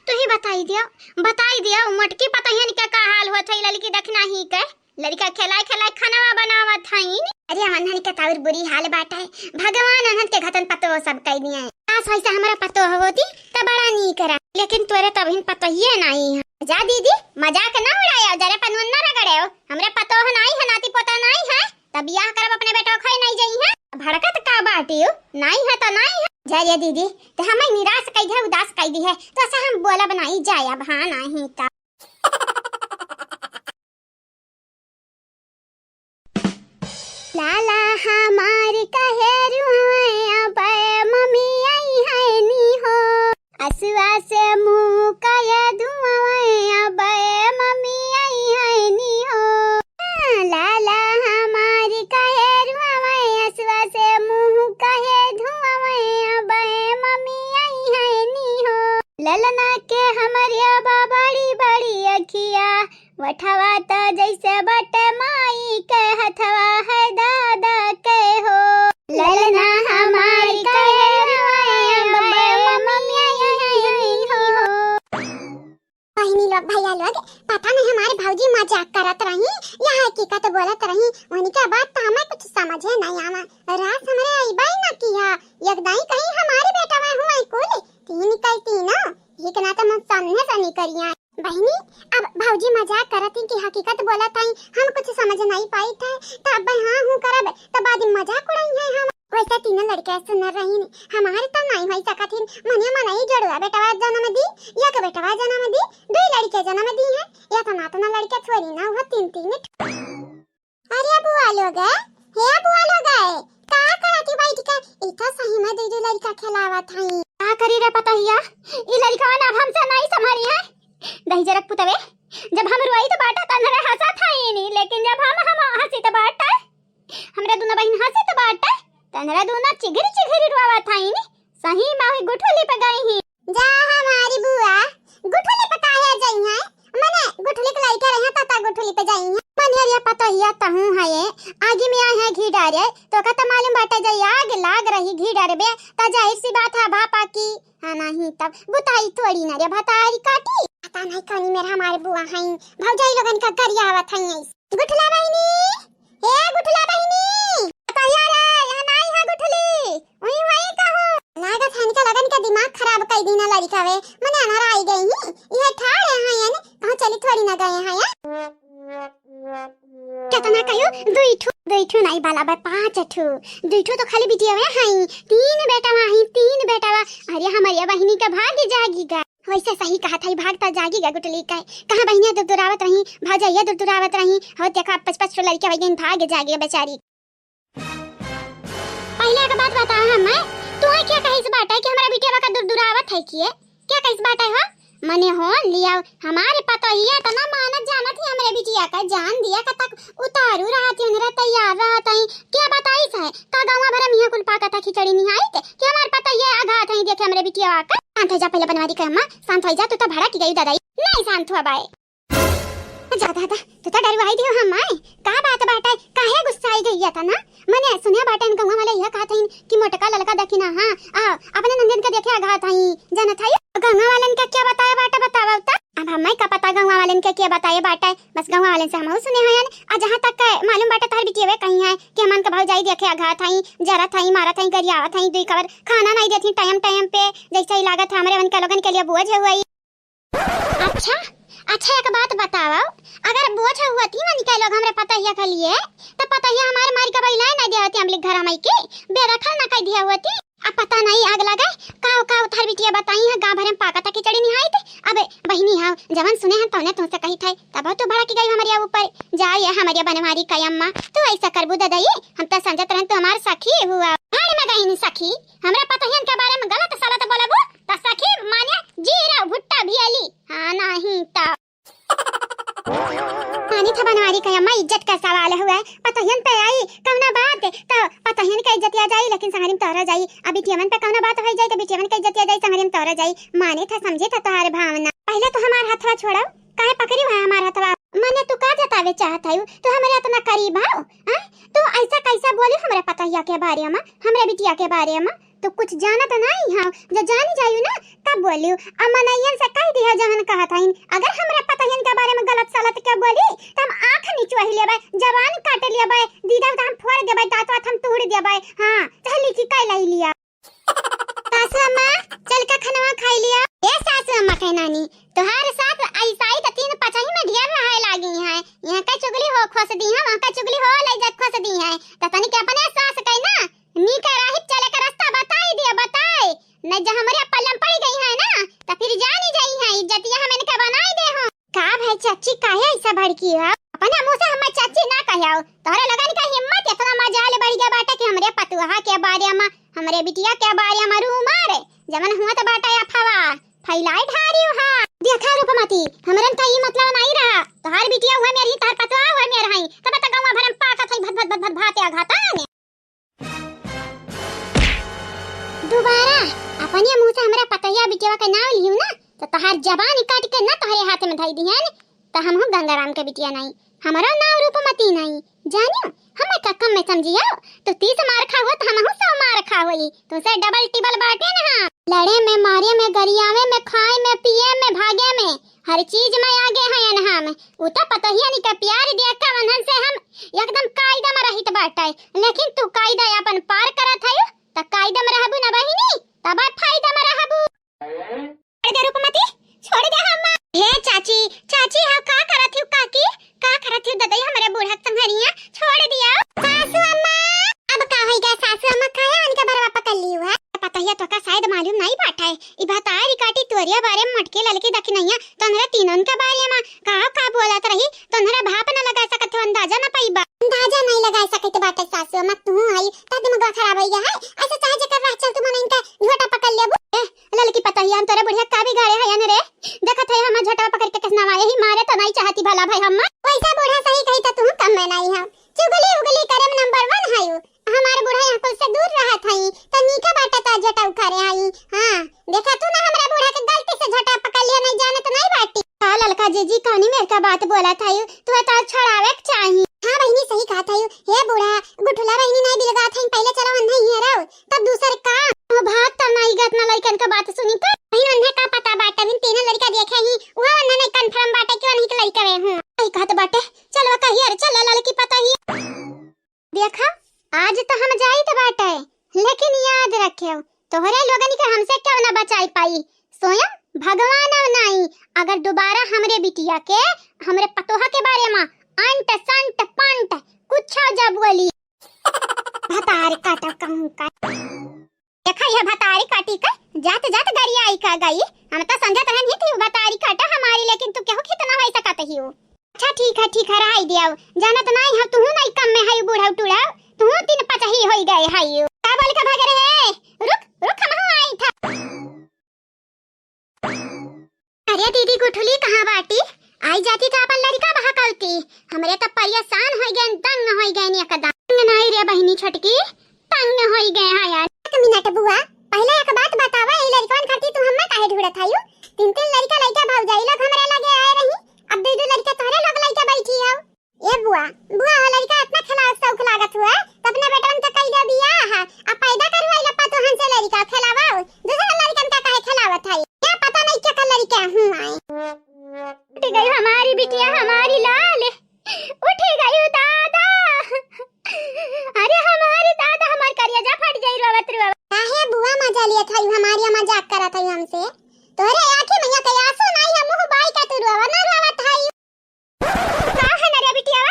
तू ही बताई दिया मटकी पता ही नहीं क्या हाल हुआ था लड़की देखना ही के लड़का खिलाई खाना बनावा था। अरे अनहन के तावर बुरी हाल बाटा है भगवान अनहन के घतन पतो सब कह दिए हैं आस वैसे हमारा पतो होती तो बड़ा नहीं करा लेकिन तोरे तब हिन पतो ही नहीं है। जा दीदी मजाक ना उड़ाया जरा पनवन ना रगड़े हमरे पतो है नहीं है नाती पोता नहीं है तब ब्याह करब अपने बेटा खोई नहीं जाई है भड़कत का बाटी नहीं है तो नहीं है। जा दीदी तो हमें निराश कई है उदास कई दी है तो ऐसा हम बोला बनाई जाए अब हाँ नहीं तो लाला हमारी कहे रुआया पे मम्मी आई है नी हो असुआ से मुंह का ये धुआया पे मम्मी आई है नी हो। लाला हमारी कहे रुआया असुआ से मुंह का ये धुआया पे मम्मी आई है नी हो। ललना के हमारी बड़ी अखिया वठवा तो जैसे बट माई के हथवा है दादा के हो। ललना हमारी लोग, पता नहीं हमारे भौजी मजाक करत रही या हकीकत बोलत रही, उनके बात तो हमें कुछ समझे नहीं आवा। रात हमरे आइबा ही ना किया, एकदम कहीं हमारे बेटा में हुआ कुल तीन कई तीन ठीक ना तो हम सामने से नहीं करिया। बहनी अब भौजी मजाक करती कि हकीकत बोलत आई, हम कुछ समझ नहीं पाई थे, तब हाँ हूं करब तब बाद मजाक उड़ाई है हम। वैसे तीनों लड़के सुन रही हमारे तो नहीं हो सकत हिन, मने मनाई जड़वा बेटवा जन्म दी या के बेटवा जन्म दी, दो लड़के जन्म दी है या तो ना लड़के छोरी ना हुआ तीन तीन। अरे बुआ लोग हे बुआ लोग का करती बैठ के इतना सही में दो लड़का खिलावत हई, का करी रे पतहिया ई लड़का ना हमसे नहीं संभारी है। दही जरक पुतवे जब हम रोई तो बाटा तनरे हंसा था ही नहीं, लेकिन जब हम हंसी तो बाटा हमरा दोनों बहन हंसी तो बाटा तनरा दोनों चिघरी चिघरी रोवा था ही नहीं। सही माही गुठली पे गई ही जा हमारी बुआ गुठली पे काहे जाई है, मने गुठली के लइका रहे तता गुठली पे जाई है। मने रे पतहिया तहू है आगे में आए है घी डारे तो का तो मालूम बाटा जाई आग लाग रही घी डारे बे त जाहिर सी बात है भापा की हां नहीं तब बुताई थोड़ी ना रे भतारी काटी पता नहीं कनी मेरा हमारे बुआ है भौजाई लोगन का गरिया आवत है। गुठला बहिनी ए गुठला बहिनी पतहिया रे यहाँ नहीं है गुठली वही वही कहूं लागत है इनका लगन का दिमाग खराब कर दीना लड़का वे मने अनारा आई गई ही ये ठाड़े हैं यानी कहां चली थोड़ी ना गए हैं कितना कयो दुईठू नहीं बाला बा पांच ठू दुईठू तो खाली बिटिया में हई तीन बेटा अरे हमारी बहिनी का भाग जागीगा। वैसे सही कहा था भागता जागीगा गुटली का कहां बहिनिया दुरदुरावत रही भौजाइया दुरदुरावत रही हो देखा 5-5 लड़के वही दिन भाग जागे बेचारी। पहले का बात बता हम तू क्या कहिस बाटा कि हमरा बिटिया का दुरदुरावत है किए क्या कहिस बाटा हो मने हो लिया हमारे पता ही है तना मानत जाना थी हमरे बिटिया का जान दिया का तक उतारू रहा थी अंदर तैयार रहा था क्या बताइस है का गांव भर मिया कुल पाका था खिचड़ी नहीं आई थे कि हमारे पता ये आघा था देखे हमरे बिटिया का शांत हो जा पहले बनवारी का अम्मा शांत हो जा तू तो भड़ा की गई दादाई नहीं शांत हुआ बाय जा दादा तू तो डरवाई दियो हम आए का बात बाटा काहे गुस्सा आई गई था ना मने सुनिया बाटा इनका वाले यह कहा था कि मोटका लड़का देखी ना हां अपने नंदन का देखे आघा था जाना था गंगा वालन का क्या बताया बाटा बतावा अब हमें का पता गंगा वालन का क्या बताया बाटा बस गंगा वालन से हम सुने हैं आ जहां तक मालूम बाटा तार बिटिया कहीं है कि हमन का भाव जाई देखे आघा था जरा था मारा था गरिया था दुई कवर खाना नहीं देती टाइम पे जैसे ही लागत हमरे मन का लोगन के लिए बोझ हुई। अच्छा एक बात बताओ अगर बोझ हुआ थी ना निकाल लोग हमरे पता हिया के लिए तो पता हिया हमारे मार का बैला ना दे होती हम लोग घर में के बेरखल ना कह दिया हुआ थी अब पता नहीं आग लगा का उथर बिटिया बताई है गांव भर में पाका तक खिचड़ी नहीं आई थे अब बहिनी हां जवन सुने हैं तौने तुमसे कही थे तब तो बड़ा की गई हमारे ऊपर जा ये हमारे बनवारी का अम्मा तू ऐसा करबू दादाई हम तो समझत रहन तो हमार सखी हुआ भाड़ में गई नहीं सखी हमरा पता है इनके बारे में गलत सलत बोलबू तो सखी माने जीरा भुट्टा भी अली हां नहीं ता पानी था बनवारी का अम्मा इज्जत का सवाल हुआ है पतहन पे आई कौना बात तो पतहन का इज्जत आ जाई लेकिन संगरिम तोरा जाई अभी टियमन पे कौना बात हो जाई तो बिटियमन का इज्जत आ जाई संगरिम तोरा जाई माने था समझे था तोहार भावना पहले तो हमार हथवा छोड़ो काहे पकड़ी है हमार हथवा मने तू का जतावे चाहत है तो हमरे इतना करीब हो हां तू ऐसा कैसा बोली हमरे पतहिया के बारे में हमरे बिटिया के बारे में तो कुछ जाना तो नहीं है जो जानी जायू ना तब बोलियो अमनयन से कह दिया जहन कहा था अगर हमरा पतहियन के बारे में गलत सलत के बोली त हम आंख निचोह लेबे जवान काट लेबे दीदा त हम फोड़ देबे दांत हम तोड़ देबे हां चली की कह लै लिया सासू अम्मा चल के खाना खाई लिया ए सासू अम्मा कह नानी तोहार साथ ऐसा ही त तीन पचाही में ढेर रहे लागी है यहां का चुगली हो खोस दी है वहां का चुगली हो ले जा खोस दी है त तनी के अपने सास कह ना नी का राह चले का रास्ता बताए न जहां हमारे पल्लम पड़ गई है ना तो फिर जानी जाई है इज्जतिया हम इनका बनाई दे हो का भाई चाची काहे ऐसा भड़की है अपने मुंह से हम चाची ना कहियो तोरे लगन का हिम्मत इतना मजाल बढ़ गया बाटा कि हमरे पतुहा के बारे में हमरे बिटिया के बारे में रू मारे जमन हुआ तो बाटा अफवा फैलाई ढारियो हां देखा रूपमती हमरन का ई मतलब नहीं रहा तोहार बिटिया हुआ मेरी तार पतुहा हुआ मेर हई तब तक गांव भरम पाका थई भत भाते आघाता ने दोबारा अपने मुंह से हमरा पतैया बिटिया का नाम लियो ना तो तहार जबान काट के ना तोहरे हाथ में धई दिहन तो हम गंगाराम के बिटिया नहीं हमारा नाम रूपमती नहीं जानियो हम का कम में समझियो तो 30 मार खा हो तो हम 100 मार खा होई तो से डबल टिबल बाटे ना लड़े में मारे में गरियावे में खाए में पिए में भागे में हर चीज में आगे हैं हम। उता पता ही नहीं का प्यार दिया का वंधन से हम एकदम कायदा में रहित बाटे, लेकिन तू कायदा अपन पार करत है त कायदा में रहबू ना बहिनी, तब फायदा में रहबू। छोड़ दे रुकमती, छोड़ दे हम। हे चाची, चाची हा का करत हु काकी, का करत हु ददई हमरे बूढ़ा संघरिया, छोड़ दिया। सासू अम्मा, अब का होइगा सासू अम्मा, काहे अनका भरवा पकड़ लियो है? पता ही तो का शायद मालूम नहीं बाटा है। ई बतारी काटी तोरिया बारे में मटके ललके दखी नैया तनरा तीनन का बारे में का बोलत रही, तनरा भाप न लगा सकत हो, अंदाजा न पाइबा। अंदाजा नहीं लगा सकत बाटे सासू अम्मा, तू आई त दिमाग खराब हो गया है। ऐसे चाहे जकर रह चल तू मन इनका झोटा पकड़ लेबू। ललकी पता ही हम तोरे बढ़िया का भी गाड़े है न रे, देखत है हम झोटा पकड़ के कसना आए ही मारे त नहीं चाहती भला भाई हम। वैसा बूढ़ा सही कही त तू कम में नहीं है, चुगली उगली करे में नंबर 1 है। हमारे बूढ़ा यहाँ कुल से दूर रहत हई त नीका बाटा ता झोटा उखारे आई। हां देखा तू ना हमरा बूढ़ा के गलती से झोटा पकड़ लिया, नहीं जाने तो नहीं बाटी। हां ललका जीजी कहानी मेरे का बात बोला था तू तो छड़ावे के चाहिए। हां बहिनी सही कहा था हे बूढ़ा गुठुला बहिनी नहीं दिलगा था पहले चलो नहीं है रहो तब दूसर का ओ भात त नहीं गत ना लइकन का बात सुनी त बहिन उन्हें का पता बाटा बिन तीन लड़का देखे ही वो उन्हें कंफर्म बाटा क्यों नहीं के लइका वे हूं सही कहत बाटे। चलो कहिए अरे चल ललकी पता ही देखा आज तो हम जाई तो बाटे, लेकिन याद रखियो तोहरे लोगन के हमसे क्यों ना बचाई पाई, स्वयं भगवान नहीं। अगर दोबारा हमरे बिटिया के हमरे पतोहा के बारे में अंट संट पंट कुछ जब बोली भतार काटा कहूं का देखा ये भतारी काटी का जात जात गरिया आई का गई। हम तो समझत रहन ही थी भतारी काटा हमारी, लेकिन तू केहू कितना होई सकत ही हो। अच्छा ठीक है राई दिया जानत नहीं है तू नहीं कम में है बूढ़ा टूड़ा तू 3-5 ही होई गए है का बोल के भाग रहे रुक हम आई था। अरे दीदी गुठली कहां बाटी, आई जाती तो अपन लड़का बहकावती। हमरे तो परेशान हो गए, तंग हो गए ने एकदम नहीं रे बहिनी छोटकी तंग हो गए हां यार। 1 मिनट बुआ पहले एक बात बतावा, ई लड़कन खाती तू हम्मे काहे ढूंढत आयु? 3 लड़का लइका भौजाई लोग हमरे लगे आए रही, अब 2 लड़का तोरे लोग लइका बैठी हो। ए बुआ हो लड़का इतना खिलाओ शौक लागत हुआ तब अपने बेटन का कई दे दिया है, अब पैदा करवाइला पतो हंसे लड़का खिलावाओ, दूसरा लड़कन का काहे खिलावत है? क्या पता नहीं क्या कर लड़का हूं आए उठ गई हमारी बिटिया हमारी लाल उठ गई दादा। अरे हमारे दादा हमार करिया जा फट जाई रोवत रोवत काहे बुआ मजा लिया था हमारी मजाक करत है हमसे। तोरे आंखें में के आंसू नहीं है मुंह बाई का तू रोवा ना रोवत है का है ना रे बिटिया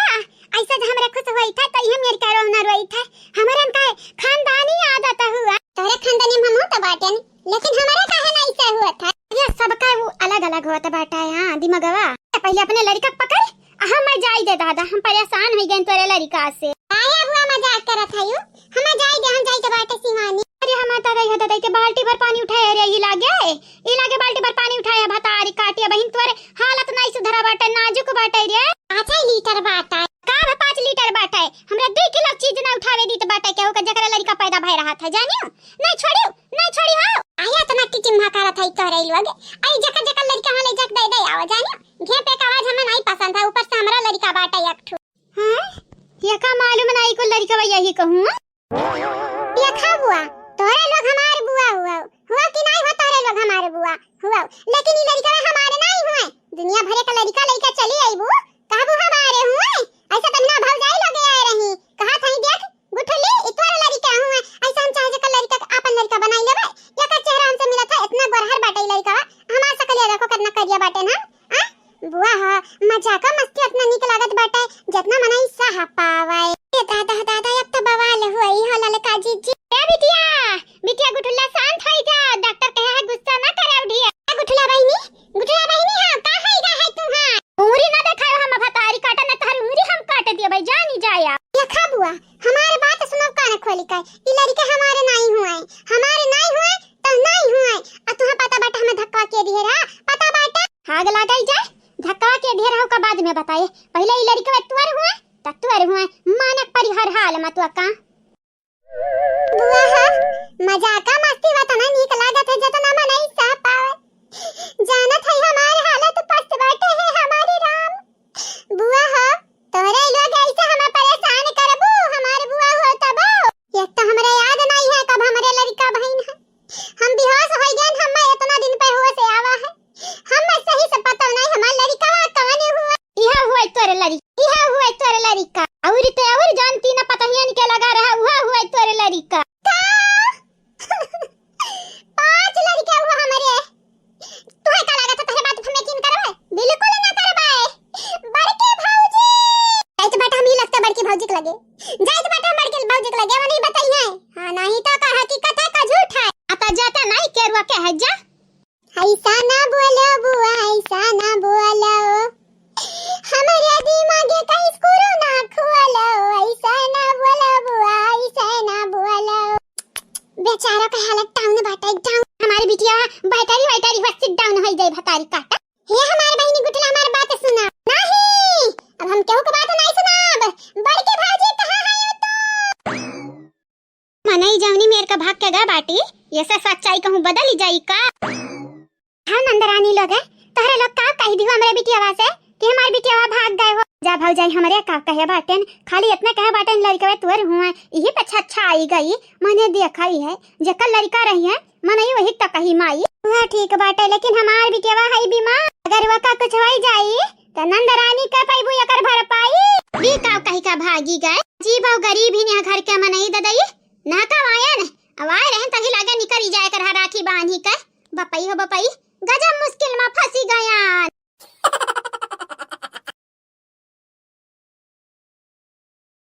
ऐसा हमरा खुश होई था त हम मेरे करो ना रोई था। हमारे का खानदानी आदत हुआ तोरे खानदानी में हम तो बाटे लेकिन हमारे काहे नहीं से हुआ था। ये सबका वो अलग अलग होता बाटा है। हां दिमागवा पहले अपने लड़का पकड़ हम जाई दे दादा, हम परेशान हो गए तोरे लड़का से। आया हुआ मजाक करत है हम जाई दे, हम जाई के बाटे सीमानी। अरे हम तो रही होता ते बाल्टी भर पानी उठाए रे ई लागे बाल्टी भर पानी उठाया भतारी काटिया बहिन तोरे हालत नहीं सुधरा बाटे नाजुक बाटे रे 5 लीटर बाटे का 5 लीटर बाटे हमरा 2 किलो चीज ना उठावे दी त बाटे केहू का जकरा लड़का पैदा भय रहा था जानियो नहीं छोड़ी हो आया त नट्टी चिम्हा करत है तोरे लोग आई जका लड़का हां ले जक दे आवा जानियो घे पे का आवाज हमें नहीं पसंद है, ऊपर से हमरा लड़का बाटे एक ठो। हां ये का मालूम नहीं को लड़का यही कहूं ये खा बुआ तोरे लोग हमारे बुआ हुआ कि नहीं हो तोरे लोग हमारे बुआ हुआ, लेकिन ये लड़का हमारे नहीं हुए। दुनिया भर का लड़का लड़का चली आई बू काबू हमारे हुए ऐसा तो ना भौजाई लगे आए रही कहा था देख गुठली इतोरे लड़का हुए ऐसा हम चाहे जका लड़का अपन लड़का बनाई लेबे। ये का चेहरा हमसे मिला था इतना गोरहर बाटे लड़का हमार सकलिया देखो कितना करिया बाटे ना बुआ हा मजाक मस्ती अपना निक लागत बाटे जितना मनाई सह पावे। दादा अब तो बवाल हुई हो ललका जीजी। ए बिटिया गुठुल्ला शांत होई जा, डॉक्टर कहे है गुस्सा ना करे उठिया। गुठुल्ला बहिनी हां का है तू हां उंगली ना देखायो हम भतारी काटा ना तार उंगली हम काट दिए भाई जानी जाया। ये खा बुआ हमारे बात सुनो कान खोली कर ई लड़के हमारे नहीं हुए तो नहीं हुए आ तुहा पता बाटा हमें धक्का के दिए रा पता बाटा आग लगाई जा धक्का के दिए रहो का बाद में बताए पहले ई लड़के तुअर हुए मानक परिहर हाल मत का बुआ हा मजाक मस्ती बात ना नीक लागत है जतना मन नहीं सह पावे जानत है हमार हालत पस्त बाटे है हमारी राम। बुआ हा तोरे लोग ऐसे हमें परेशान करबू हमार बुआ हो तब एक तो हमरे याद नहीं है कब हमरे लड़का बहन है हम बेहोश हो गए हम इतना दिन पे हुए से आवा है हम सही से पता नहीं ऐसा ना बोलो बुआ, ऐसा ना बोलो, हमारे दिमागे का स्क्रू ना खोलो, ऐसा ना बोलो बुआ, ऐसा ना बोलो। बेचारा का हालत डाउन बाटा डाउन, हमारी बिटिया बैटरी बैटरी बस डाउन हो जाए भतारी काटा। हे हमारे बहनी गुटला हमारी बात सुना नहीं, अब हम केहू के बात नहीं सुनाब। बड़के भाजी कहां है तो मनई जवनी मेर का भाग के गए बाटी, ये से सच्चाई कहूं बदल ही जाई का। हाँ नंदरानी लोग है, तोहरे लोग का कह दियो हमरे बिटिया से कि हमारी बिटिया भाग गए हो। जा भाग जाई हमरे का कहे बाटन, खाली इतना कहे बाटन लड़का तुअर हुआ यही पछा अच्छा आई गई मने देखई है जकर लड़का रही है मनई वही तक कही माई। हां ठीक बाटे, लेकिन हमार बिटिया है बीमार, अगर वका कुछ होई जाई त नंदरानी का पैबू एकर भरपाई भी का कही का भागी गए। जी भाव गरीब ही ने घर के मनई ददई